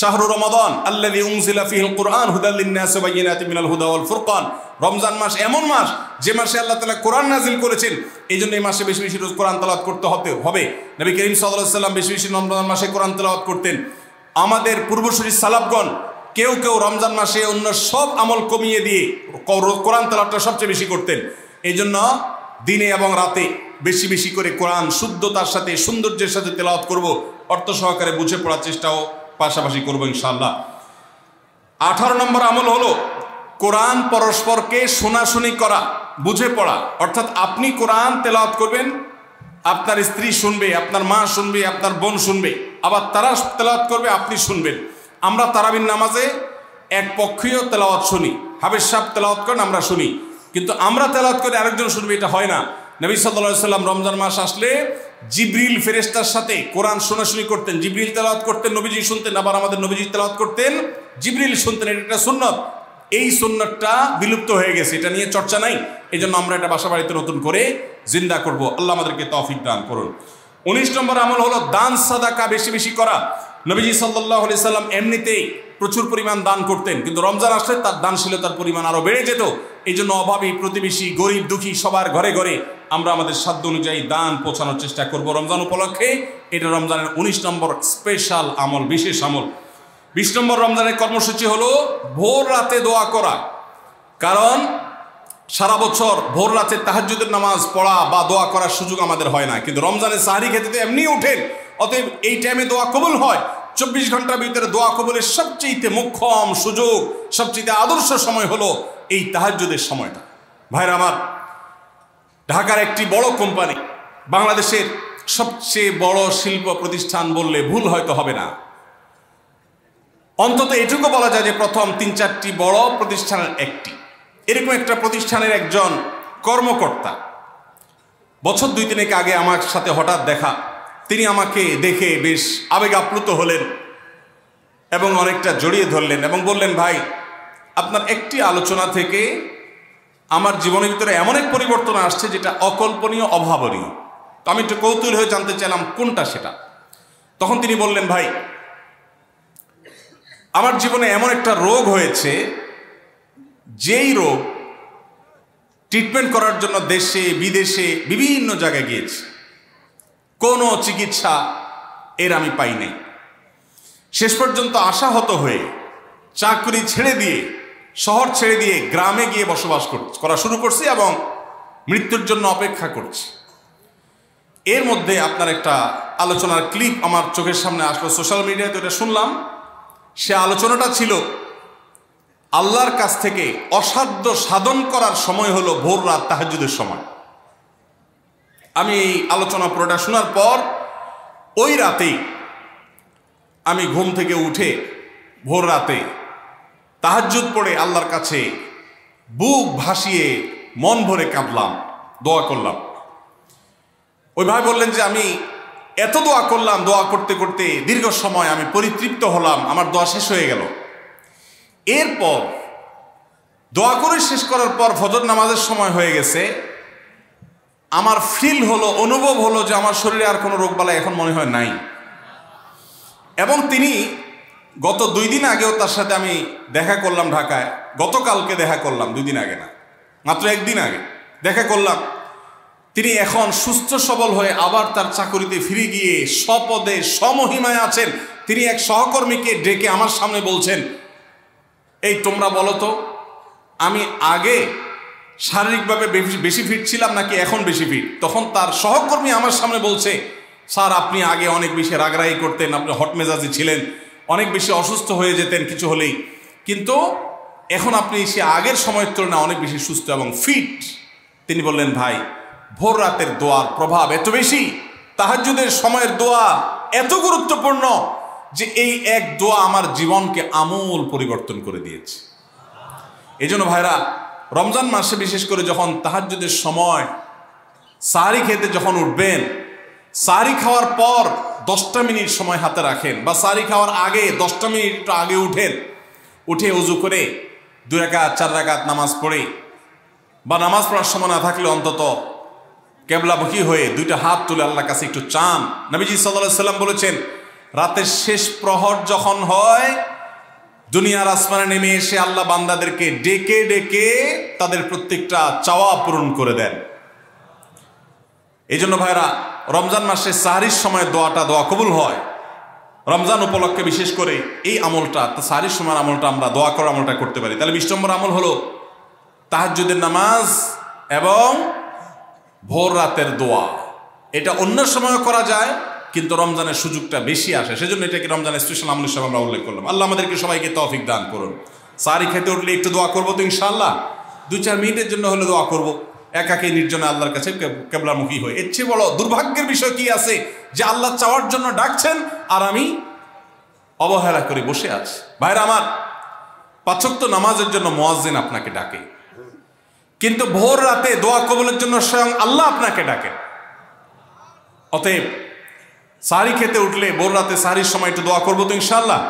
শাহরু রমাদান আল্লাযী উনজিলা ফীহিল কুরআন হুদাল লিন-নাস ওয়া বাইয়িনাতিন মিনাল হুদা ওয়াল ফুরকান। রমজান মাস এমন মাস যে মাসে আল্লাহ তাআলা কোরআন নাজিল করেছেন। এই জন্য এই মাসে বেশি বেশি রোজ কোরআন তেলাওয়াত করতে হবে। নবী করিম সাল্লাল্লাহু আলাইহি ওয়াসাল্লাম বেশি বেশি রমজান মাসে কোরআন তেলাওয়াত করতেন। আমাদের পূর্বসূরি সালাফগণ কেউ কেউ রমজান মাসে অন্য সব আমল কমিয়ে দিয়ে কোরআন তেলাওয়াতটা সবচেয়ে বেশি করতেন। এই জন্য দিনে এবং রাতে বেশি বেশি করে কোরআন শুদ্ধতার সাথে সৌন্দর্যের সাথে তেলাওয়াত করব, অর্থ সহকারে বুঝে পড়ার চেষ্টাও পাশাপাশি করবো ইনশাআল্লাহ। 18 নম্বর আমল হলো কোরআন পরস্পরকে শোনাশুনি করা, বুঝে পড়া। অর্থাৎ আপনি কোরআন তেলাওয়াত করবেন, আপনার স্ত্রী শুনবে, আপনার মা শুনবে, আপনার বোন শুনবে, আবার তারা তেলাওয়াত করবে, আপনি শুনবেন। আমরা তারাবির নামাজে এক পক্ষীয় তেলাওয়াত শুনি, হাফেজ সাহেব তেলাওয়াত করেন, আমরা শুনি, কিন্তু আমরা তেলাওয়াত করে আরেকজন শুনবে, এটা হয় না। নবী সাল্লাল্লাহু আলাইহি সাল্লাম রমজান মাস আসলে জিবরিল ফেরেশতার সাথে কোরআন শোনাশুনি করতেন। জিবরিল তেলাওয়াত করতেন, নবীজি শুনতেন, আবার আমাদের নবীজি তেলাওয়াত করতেন, জিবরিল শুনতেন। এটা একটা সুন্নত। এই সুন্নতটা বিলুপ্ত হয়ে গেছে, এটা নিয়ে চর্চা নাই। এই জন্য আমরা এটা বাসা বাড়িতে নতুন করে জিন্দা করব। আল্লাহ আমাদেরকে তৌফিক দান করুন। 19 নম্বর আমল হলো দান সাদাকা বেশি বেশি করা। নবীজি সাল্লাল্লাহু আলাইহি সাল্লাম এমনিতেই প্রচুর পরিমাণ দান করতেন, কিন্তু রমজান আসলে তার দানশীলতার পরিমাণ আরো বেড়ে যেত। এই জন্য অভাবী, প্রতিবেশী, গরিব দুঃখী সবার ঘরে ঘরে আমরা আমাদের সাধ্য অনুযায়ী দান পৌঁছানোর চেষ্টা করব রমজান উপলক্ষে। এটা রমজানের 19 নম্বর স্পেশাল আমল, বিশেষ আমল। 20 নম্বর রমজানের কর্মসূচি হলো ভোর রাতে দোয়া করা। কারণ সারা বছর ভোর রাতে তাহাজ্জুদের নামাজ পড়া বা দোয়া করার সুযোগ আমাদের হয় না, কিন্তু রমজানের সাহরি খেতে তো এমনি ওঠেন। অতএব এই টাইমে দোয়া কবুল হয়। 24 ঘন্টার ভিতরে দোয়া কবুলের সবচেয়ে মোক্ষম সুযোগ, সবচেয়ে আদর্শ সময় হলো এই তাহাজ্জুদের সময়টা। ভাইরা আমার, ঢাকার একটি বড় কোম্পানি, বাংলাদেশের সবচেয়ে বড় শিল্প প্রতিষ্ঠান বললে ভুল হয়তো হবে না, অন্তত এটুকু বলা যায় যে প্রথম 3-4টি বড় প্রতিষ্ঠানের একটি। এরকম একটা প্রতিষ্ঠানের একজন কর্মকর্তা বছর 2-3 আগে আমার সাথে হঠাৎ দেখা। তিনি আমাকে দেখে বেশ আবেগ আপ্লুত হলেন এবং অনেকটা জড়িয়ে ধরলেন এবং বললেন, ভাই, আপনার একটি আলোচনা থেকে আমার জীবনের ভিতরে এমন এক পরিবর্তন আসছে যেটা অকল্পনীয়, অভাবনীয়। তো আমি একটু কৌতূহল হয়ে জানতে চাইলাম কোনটা সেটা। তখন তিনি বললেন, ভাই, আমার জীবনে এমন একটা রোগ হয়েছে, যেই রোগ ট্রিটমেন্ট করার জন্য দেশে বিদেশে বিভিন্ন জায়গায় গিয়েছি, কোনো চিকিৎসা এর আমি পাই নাই। শেষ পর্যন্ত আশাহত হয়ে চাকরি ছেড়ে দিয়ে, শহর ছেড়ে দিয়ে গ্রামে গিয়ে বসবাস করা শুরু করছি এবং মৃত্যুর জন্য অপেক্ষা করছি। এর মধ্যে আপনার একটা আলোচনার ক্লিপ আমার চোখের সামনে আসলো সোশ্যাল মিডিয়াতে, এটা শুনলাম। সে আলোচনাটা ছিল আল্লাহর কাছ থেকে অসাধ্য সাধন করার সময় হলো ভোর রাত তাহাজ্জুদের সময়। আমি এই আলোচনা পুরোটা শোনার পর ওই রাতেই আমি ঘুম থেকে উঠে ভোর রাতে তাহাজ্জুদ পড়ে আল্লাহর কাছে বুক ভাসিয়ে মন ভরে কাঁদলাম, দোয়া করলাম। ওই ভাই বললেন যে আমি এত দোয়া করলাম, দোয়া করতে করতে দীর্ঘ সময় আমি পরিতৃপ্ত হলাম, আমার দোয়া শেষ হয়ে গেল। এরপর দোয়া করে শেষ করার পর ফজর নামাজের সময় হয়ে গেছে। আমার ফিল হলো, অনুভব হলো যে আমার শরীরে আর কোনো রোগবালাই এখন মনে হয় নাই। এবং তিনি গত 2 দিন আগেও তার সাথে আমি দেখা করলাম ঢাকায়, গতকালকে দেখা করলাম, 2 দিন আগে না, মাত্র 1 দিন আগে দেখা করলাম। তিনি এখন সুস্থ সবল হয়ে আবার তার চাকরিতে ফিরে গিয়ে স্বপদে সমহিমায় আছেন। তিনি এক সহকর্মীকে ডেকে আমার সামনে বলছেন, এই তোমরা বলো তো, আমি আগে শারীরিকভাবে বেশি ফিট ছিলাম নাকি এখন বেশি ফিট? তখন তার সহকর্মী আমার সামনে বলছে, স্যার, আপনি আগে অনেক বেশি রাগারাগি করতেন, আপনি হট মেজাজি ছিলেন, অনেক বেশি অসুস্থ হয়ে যেতেন কিছু হলেই, কিন্তু এখন আপনি সে আগের সময়ের তুলনায় অনেক বেশি সুস্থ এবং ফিট। তিনি বললেন, ভাই, ভোর রাতের দোয়ার প্রভাব এত বেশি, তাহাজ্জুদের সময়ের দোয়া এত গুরুত্বপূর্ণ যে এই এক দোয়া আমার জীবনকে আমূল পরিবর্তন করে দিয়েছে। এই জন্য ভাইরা, রমজান মাসে বিশেষ করে যখন তাহাজ্জুদের সময় সাহরি খেতে যখন উঠবেন, সাহরি খাওয়ার পর 10টা মিনিট সময় হাতে রাখেন, বা সাহরি খাওয়ার আগে 10টা মিনিট আগে উঠে উজু করে 2 রাকাত 4 রাকাত নামাজ পড়ে, বা নামাজ পড়ার সময় না থাকলে অন্তত কেবলামুখী হয়ে 2টা হাত তুলে আল্লাহর কাছে একটু চান। নবীজি সাল্লাল্লাহু আলাইহি সাল্লাম বলেছেন, রাতের শেষ প্রহর যখন হয়, দুনিয়ার আসমানে নেমে এসে আল্লাহ বান্দাদেরকে ডেকে ডেকে তাদের প্রত্যেকটা চাওয়া পূরণ করে দেন। এই জন্য ভাইরা, রমজান মাসে সাহরির সময় দোয়া কবুল হয়। রমজান উপলক্ষে বিশেষ করে এই আমলটা, সাহরির সময় আমলটা, আমরা দোয়া করার আমলটা করতে পারি। তাহলে 20 নম্বর আমল হলো তাহাজ্জুদের নামাজ এবং ভোর রাতের দোয়া। এটা অন্য সময়ও করা যায়, কিন্তু রমজানের সুযোগটা বেশি আসে, সেজন্য এটাকে রমজানের স্পেশাল আমল হিসেবে আমরা উল্লেখ করলাম। আল্লাহ আমাদেরকে সবাইকে তৌফিক দান করুন। সাহরি খেতে উঠলে একটু দোয়া করবো তো ইনশাআল্লাহ, 2-4 মিনিটের জন্য হলে দোয়া করবো, একাকে নির্জনে আল্লাহর কাছে কেবলামুখী হয়ে। এর চেয়ে বড় দুর্ভাগ্যের বিষয় কি আছে যে আল্লাহ চাওয়ার জন্য ডাকছেন আর আমি অবহেলা করে বসে আছি। ভাইরা আমার, 5 ওয়াক্ত নামাজের জন্য মুয়াজ্জিন আপনাকে ডাকে, কিন্তু ভোর রাতে দোয়া কবুলের জন্য স্বয়ং আল্লাহ আপনাকে ডাকে। অতএব সাহরি খেতে উঠলে ভোর রাতে সাহরির সময় একটু দোয়া করবো তো ইনশাআল্লাহ।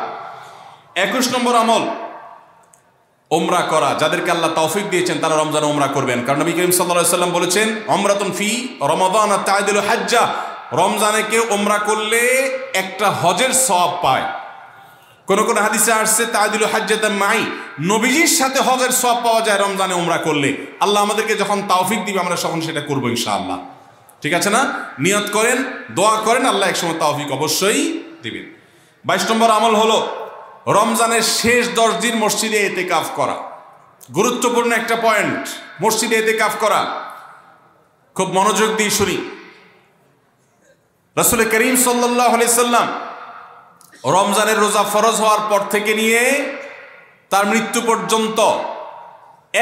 21 নম্বর আমল, ওমরা করা। যাদেরকে আল্লাহ তৌফিক দিয়েছেন তারা রমজানে ওমরা করবেন, কারণ নবী করিম সাল্লাল্লাহু আলাইহি ওয়াসাল্লাম বলেছেন, উমরাতুন ফি রমাদান তা'দিলু হাজ্জা। রমজানে কেউ উমরা করলে একটা হজের সওয়াব পায়। কোন কোন হাদিসে আসছে তাআদিলু হাজ্জাতাম মাই, নবীজির সাথে হজের সওয়াব পাওয়া যায় রমজানে উমরা করলে। আল্লাহ আমাদেরকে যখন তৌফিক দিবে আমরা তখন সেটা করব ইনশাআল্লাহ। ঠিক আছে না? নিয়ত করেন, দোয়া করেন, আল্লাহ একসময় তৌফিক অবশ্যই দিবেন। 22 নম্বর আমল হলো রমজানের শেষ 10 দিন মসজিদে ইতিকাফ করা। গুরুত্বপূর্ণ একটা পয়েন্ট, মসজিদে ইতিকাফ করা। খুব মনোযোগ দিয়ে শুনি। রাসূল করিম সাল্লাল্লাহু আলাইহি সাল্লাম রমজানের রোজা ফরজ হওয়ার পর থেকে নিয়ে তার মৃত্যু পর্যন্ত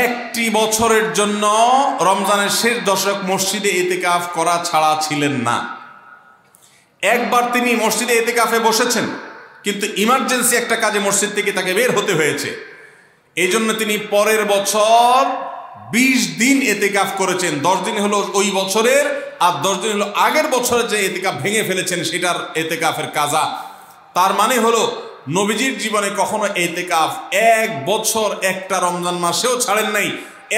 একটি বছরের জন্য রমজানের শেষ দশক মসজিদে ইতিকাফ করা ছাড়া ছিলেন না। একবার তিনি মসজিদে ইতিকাফে বসেছেন, কিন্তু ইমার্জেন্সি একটা কাজে মসজিদ থেকে তাকে বের হতে হয়েছে। এই জন্য তিনি পরের বছর 20 দিন ইতিকাফ করেছেন। 10 দিন হলো ওই বছরের, আর 10 দিন হলো আগের বছরে যে ইতিকাফ ভেঙে ফেলেছেন সেটার ইতিকাফের কাজা। তার মানে হলো নবীজির জীবনে কখনো ইতিকাফ 1 বছর একটা রমজান মাসেও ছাড়েন নাই।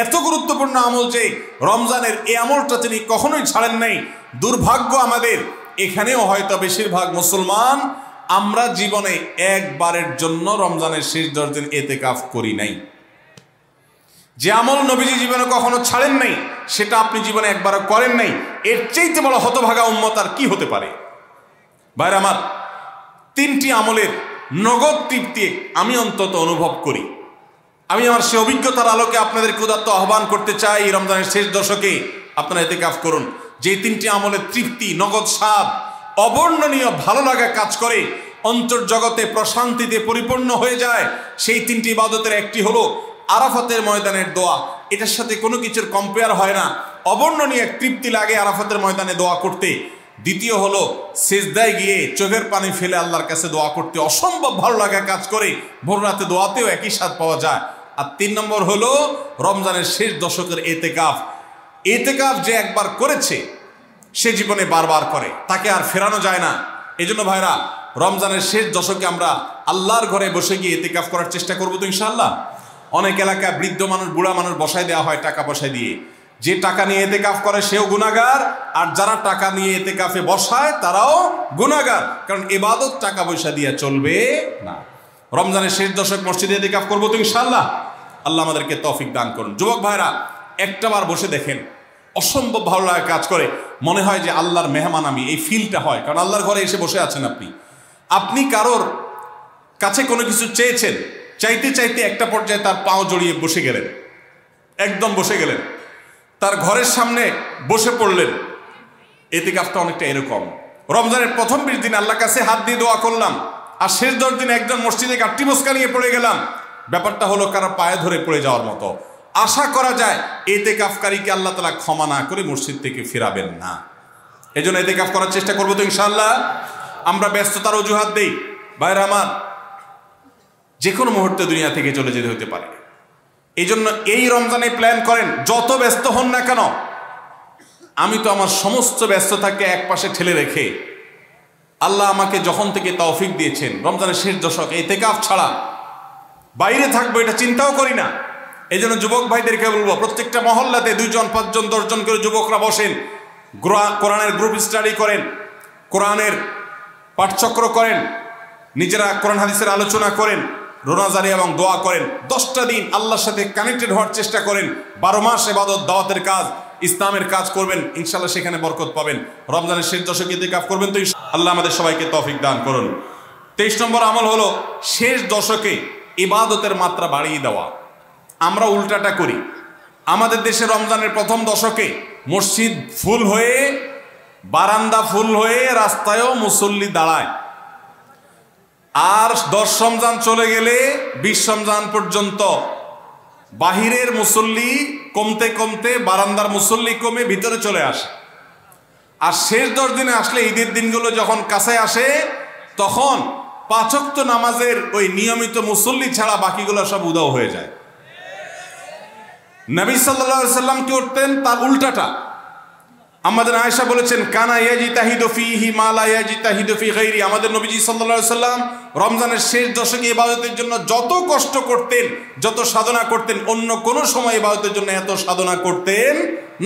এত গুরুত্বপূর্ণ আমল যে রমজানের এই আমলটা তিনি কখনোই ছাড়েন নাই। দুর্ভাগ্য আমাদের, এখানেও হয়তো বেশিরভাগ মুসলমান আমরা জীবনে একবারের জন্য রমজানের শেষ 10 দিন ইতিকাফ করি নাই। যে আমল নবীজি জীবনে কখনো ছাড়েন নাই সেটা আপনি জীবনে একবারও করেন নাই। এর চাইতে বড় হতভাগা উম্মত আর কি হতে পারে? ভাইরা আমার, 3টি আমলের নগদ তৃপ্তি আমি অন্তত অনুভব করি। আমি আমার সে অভিজ্ঞতার আলোকে আপনাদের উদাত্ত আহ্বান করতে চাই, রমজানের শেষ দশকে আপনারা ইতিকাফ করুন। যে 3টি আমলের তৃপ্তি, নগদ স্বাদ, অবর্ণনীয় ভালো লাগা কাজ করে, অন্তর্জগতে প্রশান্তিতে পরিপূর্ণ হয়ে যায়, সেই 3টি ইবাদতের একটি হলো আরাফাতের ময়দানের দোয়া। এটার সাথে কোনো কিছুর কম্পেয়ার হয় না। অবর্ণনীয় এক তৃপ্তি লাগে আরাফাতের ময়দানে দোয়া করতে। দ্বিতীয় হলো সিজদায় গিয়ে চোখের পানি ফেলে আল্লাহর কাছে দোয়া করতে অসম্ভব ভালো লাগা কাজ করে। ভোর রাতে দোয়াতেও একই স্বাদ পাওয়া যায়। আর 3 নম্বর হলো রমজানের শেষ দশকের ইতিকাফ। ইতিকাফ যে একবার করেছে সে জীবনে বারবার করে, তাকে আর ফেরানো যায় না। এই জন্য ভাইরা, রমজানের শেষ দশকে আমরা আল্লাহর ঘরে বসে গিয়ে ইতিকাফ করার চেষ্টা করবো তো ইনশাআল্লাহ। অনেক এলাকায় বৃদ্ধ মানুষ, বুড়া মানুষ বসায় দেওয়া হয় টাকা পয়সা দিয়ে। যে টাকা নিয়ে ইতিকাফ করে সেও গুনাহগার, আর যারা টাকা নিয়ে ইতিকাফে বসায় তারাও গুনাহগার। কারণ ইবাদত টাকা পয়সা দিয়ে চলবে না। রমজানের শেষ দশক মসজিদে ইতিকাফ করবো তো ইনশাআল্লাহ। আল্লাহ আমাদেরকে তৌফিক দান করুন। যুবক ভাইরা, একটাবার বসে দেখেন, অসম্ভব ভালো লাগা কাজ করে। মনে হয় যে আল্লাহর মেহমান আমি, এই ফিলটা হয়। কারণ আল্লাহর ঘরে এসে বসে আছেন আপনি কারোর কাছে কোনো কিছু চেয়েছেন, চাইতে চাইতে একটা পর্যায়ে তার পাও জড়িয়ে বসে গেলেন, একদম বসে গেলেন, তার ঘরের সামনে বসে পড়লেন। ইতিকাফটা অনেকটা এরকম। রমজানের প্রথম 20 দিন আল্লাহর কাছে হাত দিয়ে দোয়া করলাম, আর শেষ 10 দিন একজন মসজিদে গাট্টি বসকা নিয়ে পড়ে গেলাম। ব্যাপারটা হলো কারো পায়ে ধরে পড়ে যাওয়ার মতো। আশা করা যায় ইতিকাফকারীকে আল্লাহ তাআলা ক্ষমা না করে মসজিদ থেকে ফেরাবেন না। এই জন্য ইতিকাফ করার চেষ্টা করবো তো ইনশাআল্লাহ। আমরা ব্যস্ততার অজুহাত দেই। ভাইরা আমার, যে কোনো মুহূর্তে দুনিয়া থেকে চলে যেতে হতে পারে। এই জন্য এই রমজানে প্ল্যান করেন, যত ব্যস্ত হন না কেন। আমি তো আমার সমস্ত ব্যস্ততাকে এক পাশে ঠেলে রেখে আল্লাহ আমাকে যখন থেকে তৌফিক দিয়েছেন রমজানের শেষ দশক ইতিকাফ ছাড়া বাইরে থাকবো এটা চিন্তাও করি না। এই জন্য যুবক ভাইদেরকে বলবো, প্রত্যেকটা মহল্লাতে 2 জন 5 জন 10 জন করে যুবকরা বসেন, কোরআনের গ্রুপ স্টাডি করেন, কোরআনের পাঠচক্র করেন, নিজেরা কোরআন হাদিসের আলোচনা করেন, রোনাজারি এবং দোয়া করেন। 10টা দিন আল্লাহর সাথে কানেক্টেড হওয়ার চেষ্টা করেন। 12 মাস ইবাদত, দাওয়াতের কাজ, ইসলামের কাজ করবেন, ইনশাআল্লাহ সেখানে বরকত পাবেন। রমজানের শেষ দশকে ইতিকাফ করবেন তো আল্লাহ আমাদের সবাইকে তৌফিক দান করুন। 23 নম্বর আমল হলো শেষ দশকে ইবাদতের মাত্রা বাড়িয়ে দেওয়া। আমরা উল্টাটা করি। আমাদের দেশে রমজানের প্রথম দশকে মসজিদ ফুল হয়ে, বারান্দা ফুল হয়ে, রাস্তায়ও মুসল্লি দাঁড়ায়। আর 10 রমজান চলে গেলে 20 রমজান পর্যন্ত বাহিরের মুসল্লি কমতে কমতে বারান্দার মুসল্লি কমে ভিতরে চলে আসে। আর শেষ 10 দিনে আসলে, ঈদের দিনগুলো যখন কাছে আসে, তখন 5 ওয়াক্ত নামাজের ওই নিয়মিত মুসল্লি ছাড়া বাকিগুলো সব উধাও হয়ে যায়। নবী সাল্লাল্লাহু আলাইহি সাল্লাম কি করতেন? তার উল্টাটা। আমাদের আয়েশা বলেছেন, কানা ইয়াজিতাহিদু ফীহি মা লা ইয়াজিতাহিদু ফী গায়রি। আমাদের নবীজি সাল্লাল্লাহু আলাইহি সাল্লাম রমজানের শেষ দশকে ইবাদতের জন্য যত কষ্ট করতেন, যত সাধনা করতেন, অন্য কোন সময় ইবাদতের জন্য এত সাধনা করতেন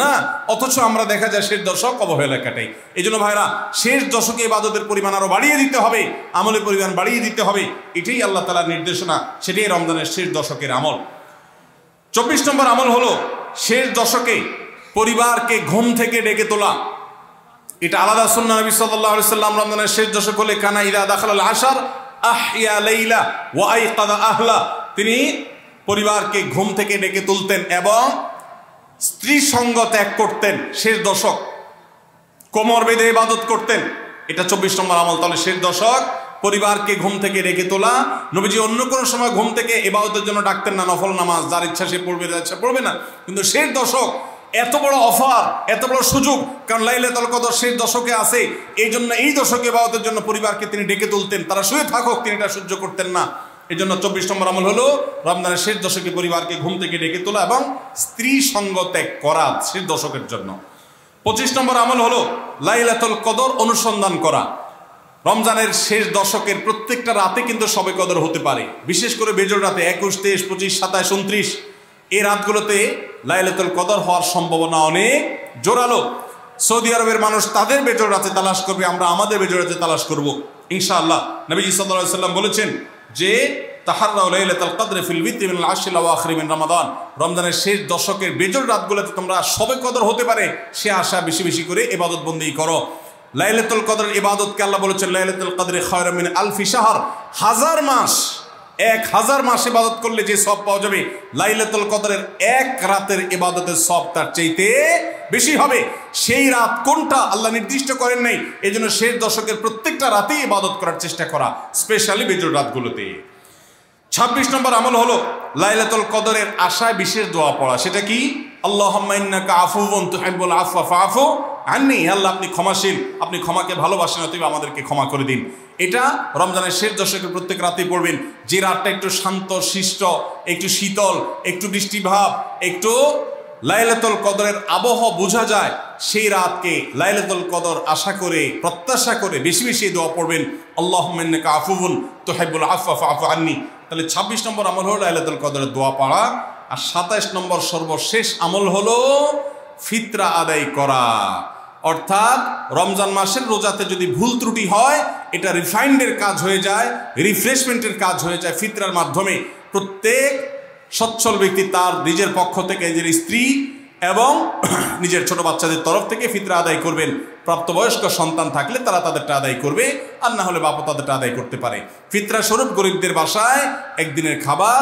না, অথচ আমরা দেখা যায় শেষ দশক অবহেলা কাটাই। এই জন্য ভাইরা, শেষ দশকে ইবাদতের পরিমাণ আরো বাড়িয়ে দিতে হবে, আমলের পরিমাণ বাড়িয়ে দিতে হবে। এটাই আল্লাহ তাআলার নির্দেশনা, সেটাই রমজানের শেষ দশকের আমল। 24 নম্বর আমল হলো শেষ দশকে পরিবারকে ঘুম থেকে ডেকে তোলা। এটা আলাদা সুন্নাহ। নবী সাল্লাল্লাহু আলাইহি সাল্লাম রমজানের শেষ দশক হলে কানা ইদা দাখালাল আশার আহইয়া লাইলা ওয়া আইকাযা আহলা, তিনি পরিবারকে ঘুম থেকে ডেকে তুলতেন এবং স্ত্রী সঙ্গ ত্যাগ করতেন। শেষ দশক কোমর বেঁধে ইবাদত করতেন। এটা 24 নম্বর আমল। তাহলে শেষ দশক পরিবারকে ঘুম থেকে ডেকে তোলা। নবীজি অন্য কোনো সময় ঘুম থেকে ইবাদতের জন্য ডাকতেন না, নফল নামাজ যার ইচ্ছা সে পড়বে, যার ইচ্ছা পড়বে না। কিন্তু শেষ দশক এত বড় অফার, এত বড় সুযোগ, কারণ লাইলাতুল কদর শেষ দশকে আছে, এই জন্য এই দশকে ইবাদতের জন্য পরিবারকে তিনি ডেকে তুলতেন। তারা শুয়ে থাকুক, তিনি এটা সহ্য করতেন না। এই জন্য 24 নম্বর আমল হলো রমজানের শেষ দশকে পরিবারকে ঘুম থেকে ডেকে তোলা এবং স্ত্রী সঙ্গ ত্যাগ করা শেষ দশকের জন্য। 25 নম্বর আমল হলো লাইলাতুল কদর অনুসন্ধান করা। রমজানের শেষ দশকের প্রত্যেকটা রাতে কিন্তু শবে কদর হতে পারে, বিশেষ করে বেজোড় রাতে 21, 23, 25, 27, 29 এই রাতগুলোতে লাইলাতুল কদর হওয়ার সম্ভাবনা অনেক জোরালো। সৌদি আরবের মানুষ তাদের বেজোড় রাতে তালাশ করবে, আমরা আমাদের বেজোড় রাতে তালাশ করব ইনশাআল্লাহ। নবীজি সাল্লাল্লাহু আলাইহি সাল্লাম বলেছেন যে তাহাররাউ লাইলাতুল কদর ফিল বিত্রি মিনাল আশরিল আওয়াখির মিন রমাদান, রমজানের শেষ দশকের বেজোড় রাতগুলোতে তোমরা শবে কদর হতে পারে সে আশা বেশি বেশি করে ইবাদত বন্দেগী করো। লাইলাতুল কদরের ইবাদতকে আল্লাহ বলেছেন লাইলাতুল কদরে খায়রুম মিন আলফি শাহর, 1000 মাস, 1000 মাস ইবাদত করলে যে সওয়াব পাওয়া যাবে, লাইলাতুল কদরের এক রাতের ইবাদতের সওয়াব তার চাইতে বেশি হবে। সেই রাত কোনটা আল্লাহ নির্দিষ্ট করেন নাই, এই জন্য শেষ দশকের প্রত্যেকটা রাতেই ইবাদত করার চেষ্টা করা, স্পেশালি বেজোড় রাতগুলোতে। 26 নম্বর আমল হলো লাইলাতুল কদরের আশায় বিশেষ দোয়া পড়া। সেটা কি? আল্লাহুম্মা ইন্নাকা আফুউন তুহিব্বুল আফওয়া ফাআফু আন্নি, আল্লাহ আপনি ক্ষমাশীল, আপনি ক্ষমাকে ভালোবাসেন, অতএব আমাদেরকে ক্ষমা করে দিন। এটা রমজানের শেষ দশকের প্রত্যেক রাতেই পড়বেন। যে রাতটা একটু শান্ত শিষ্ট, একটু শীতল, একটু বৃষ্টিভাব, একটু লাইলাতুল কদরের আবহ বোঝা যায়, সেই রাতকে লাইলাতুল কদর আশা করে প্রত্যাশা করে বেশি বেশি দোয়া পড়বেন, আল্লাহুম্মা ইন্নাকা আফুউন তুহিব্বুল আফওয়া ফাআফু আন্নি। তাহলে 26 নম্বর আমল হলো লাইলাতুল কদরের দোয়া পড়া। আর 27 নম্বর সর্বশেষ আমল হলো ফিতরা আদায় করা। অর্থাৎ রমজান মাসের রোজাতে যদি ভুল ত্রুটি হয়, এটা রিফাইন্ডের কাজ হয়ে যায়, রিফ্রেশমেন্টের কাজ হয়ে যায় ফিতরার মাধ্যমে। প্রত্যেক সচ্ছল ব্যক্তি তার নিজের পক্ষ থেকে, নিজের স্ত্রী এবং নিজের ছোট বাচ্চাদের তরফ থেকে ফিতরা আদায় করবেন। প্রাপ্তবয়স্ক সন্তান থাকলে তারা তাদেরটা আদায় করবে, আর না হলে বাবা তাদেরটা আদায় করতে পারে। ফিতরা স্বরূপ গরিবদের বাসায় একদিনের খাবার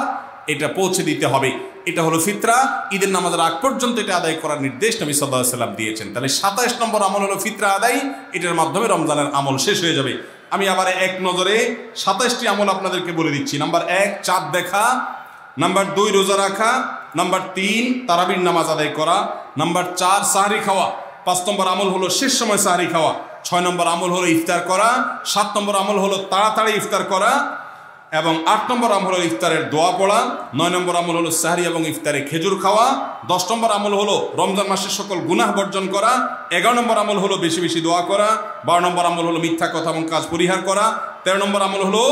এটা পৌঁছে দিতে হবে। এটা হলো ফিতরা। ঈদের নামাজের আগ পর্যন্ত এটা আদায় করার নির্দেশ নবী সাল্লাল্লাহু আলাইহি সাল্লাম দিয়েছেন। তাহলে 27 নম্বর আমল হলো ফিতরা আদায়। এটার মাধ্যমে রমজানের আমল শেষ হয়ে যাবে। আমি আবার এক নজরে 27টি আমল আপনাদেরকে বলে দিচ্ছি। নাম্বার 1 চাঁদ দেখা, নাম্বার 2 রোজা রাখা, নাম্বার 3 তারাবির নামাজ আদায় করা, নাম্বার 4 সাহরি খাওয়া, 5 নম্বর আমল হলো শেষ সময় সাহরি খাওয়া, 6 নম্বর আমল হলো ইফতার করা, 7 নম্বর আমল হলো তাড়াতাড়ি ইফতার করা, এবং 8 নম্বর আমল হলো ইফতারের দোয়া পড়া, 9 নম্বর আমল হলো সাহরি এবং ইফতারে খেজুর খাওয়া, 10 নম্বর আমল হলো রমজান মাসের সকল গুনাহ বর্জন করা, 11 নম্বর আমল হলো বেশি বেশি দোয়া করা, 12 নম্বর আমল হলো মিথ্যা কথা এবং কাজ পরিহার করা, 13 নম্বর আমল হলো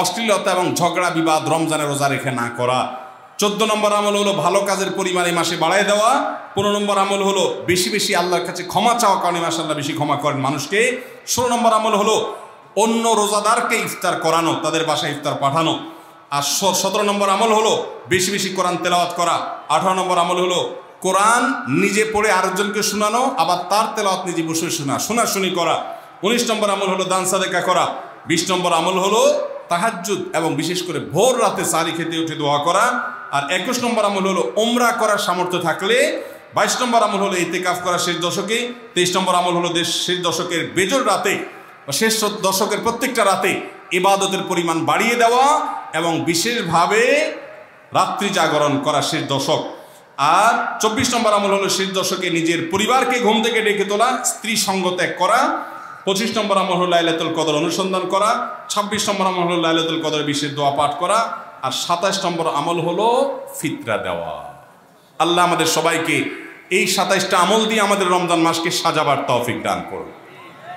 অশ্লীলতা এবং ঝগড়া বিবাদ রমজানে রোজা রেখে না করা, 14 নম্বর আমল হলো ভালো কাজের পরিমাণ এই মাসে বাড়ায় দেওয়া, 15 নম্বর আমল হলো বেশি বেশি আল্লাহর কাছে ক্ষমা চাওয়া, কারণ এই মাসে আল্লাহ বেশি ক্ষমা করেন মানুষকে, 16 নম্বর আমল হলো অন্য রোজাদারকে ইফতার করানো, তাদের বাসায় ইফতার পাঠানো, আর 17 নম্বর আমল হলো বেশি বেশি কোরআন তেলাওয়াত করা, 18 নম্বর আমল হলো কোরআন নিজে পড়ে আরেকজনকে শোনানো, আবার তার তেলাওয়াত নিজে বসে শোনাশুনি করা, 19 নম্বর আমল হলো দান সাদেকা করা, 20 নম্বর আমল হলো তাহাজ্জুদ এবং বিশেষ করে ভোর রাতে সারি খেতে উঠে দোয়া করা, আর 21 নম্বর আমল হলো উমরা করার সামর্থ্য থাকলে, 22 নম্বর আমল হলো ইতিকাফ করা শেষ দশকে, 23 নম্বর আমল হলো শেষ দশকের বেজোড় রাতে, শেষ দশকের প্রত্যেকটা রাতে ইবাদতের পরিমাণ বাড়িয়ে দেওয়া এবং বিশেষভাবে রাত্রি জাগরণ করা শেষ দশক। আর 24 নম্বর আমল হলো শেষ দশকে নিজের পরিবারকে ঘুম থেকে ডেকে তোলা, স্ত্রী সঙ্গ ত্যাগ করা, 25 নম্বর আমল হলো লাইলাতুল কদর অনুসন্ধান করা, 26 নম্বর আমল হলো লাইলাতুল কদর বিশেষ দোয়া পাঠ করা, আর 27 নম্বর আমল হলো ফিতরা দেওয়া। আল্লাহ আমাদের সবাইকে এই 27টা আমল দিয়ে আমাদের রমজান মাসকে সাজাবার তৌফিক দান করুন।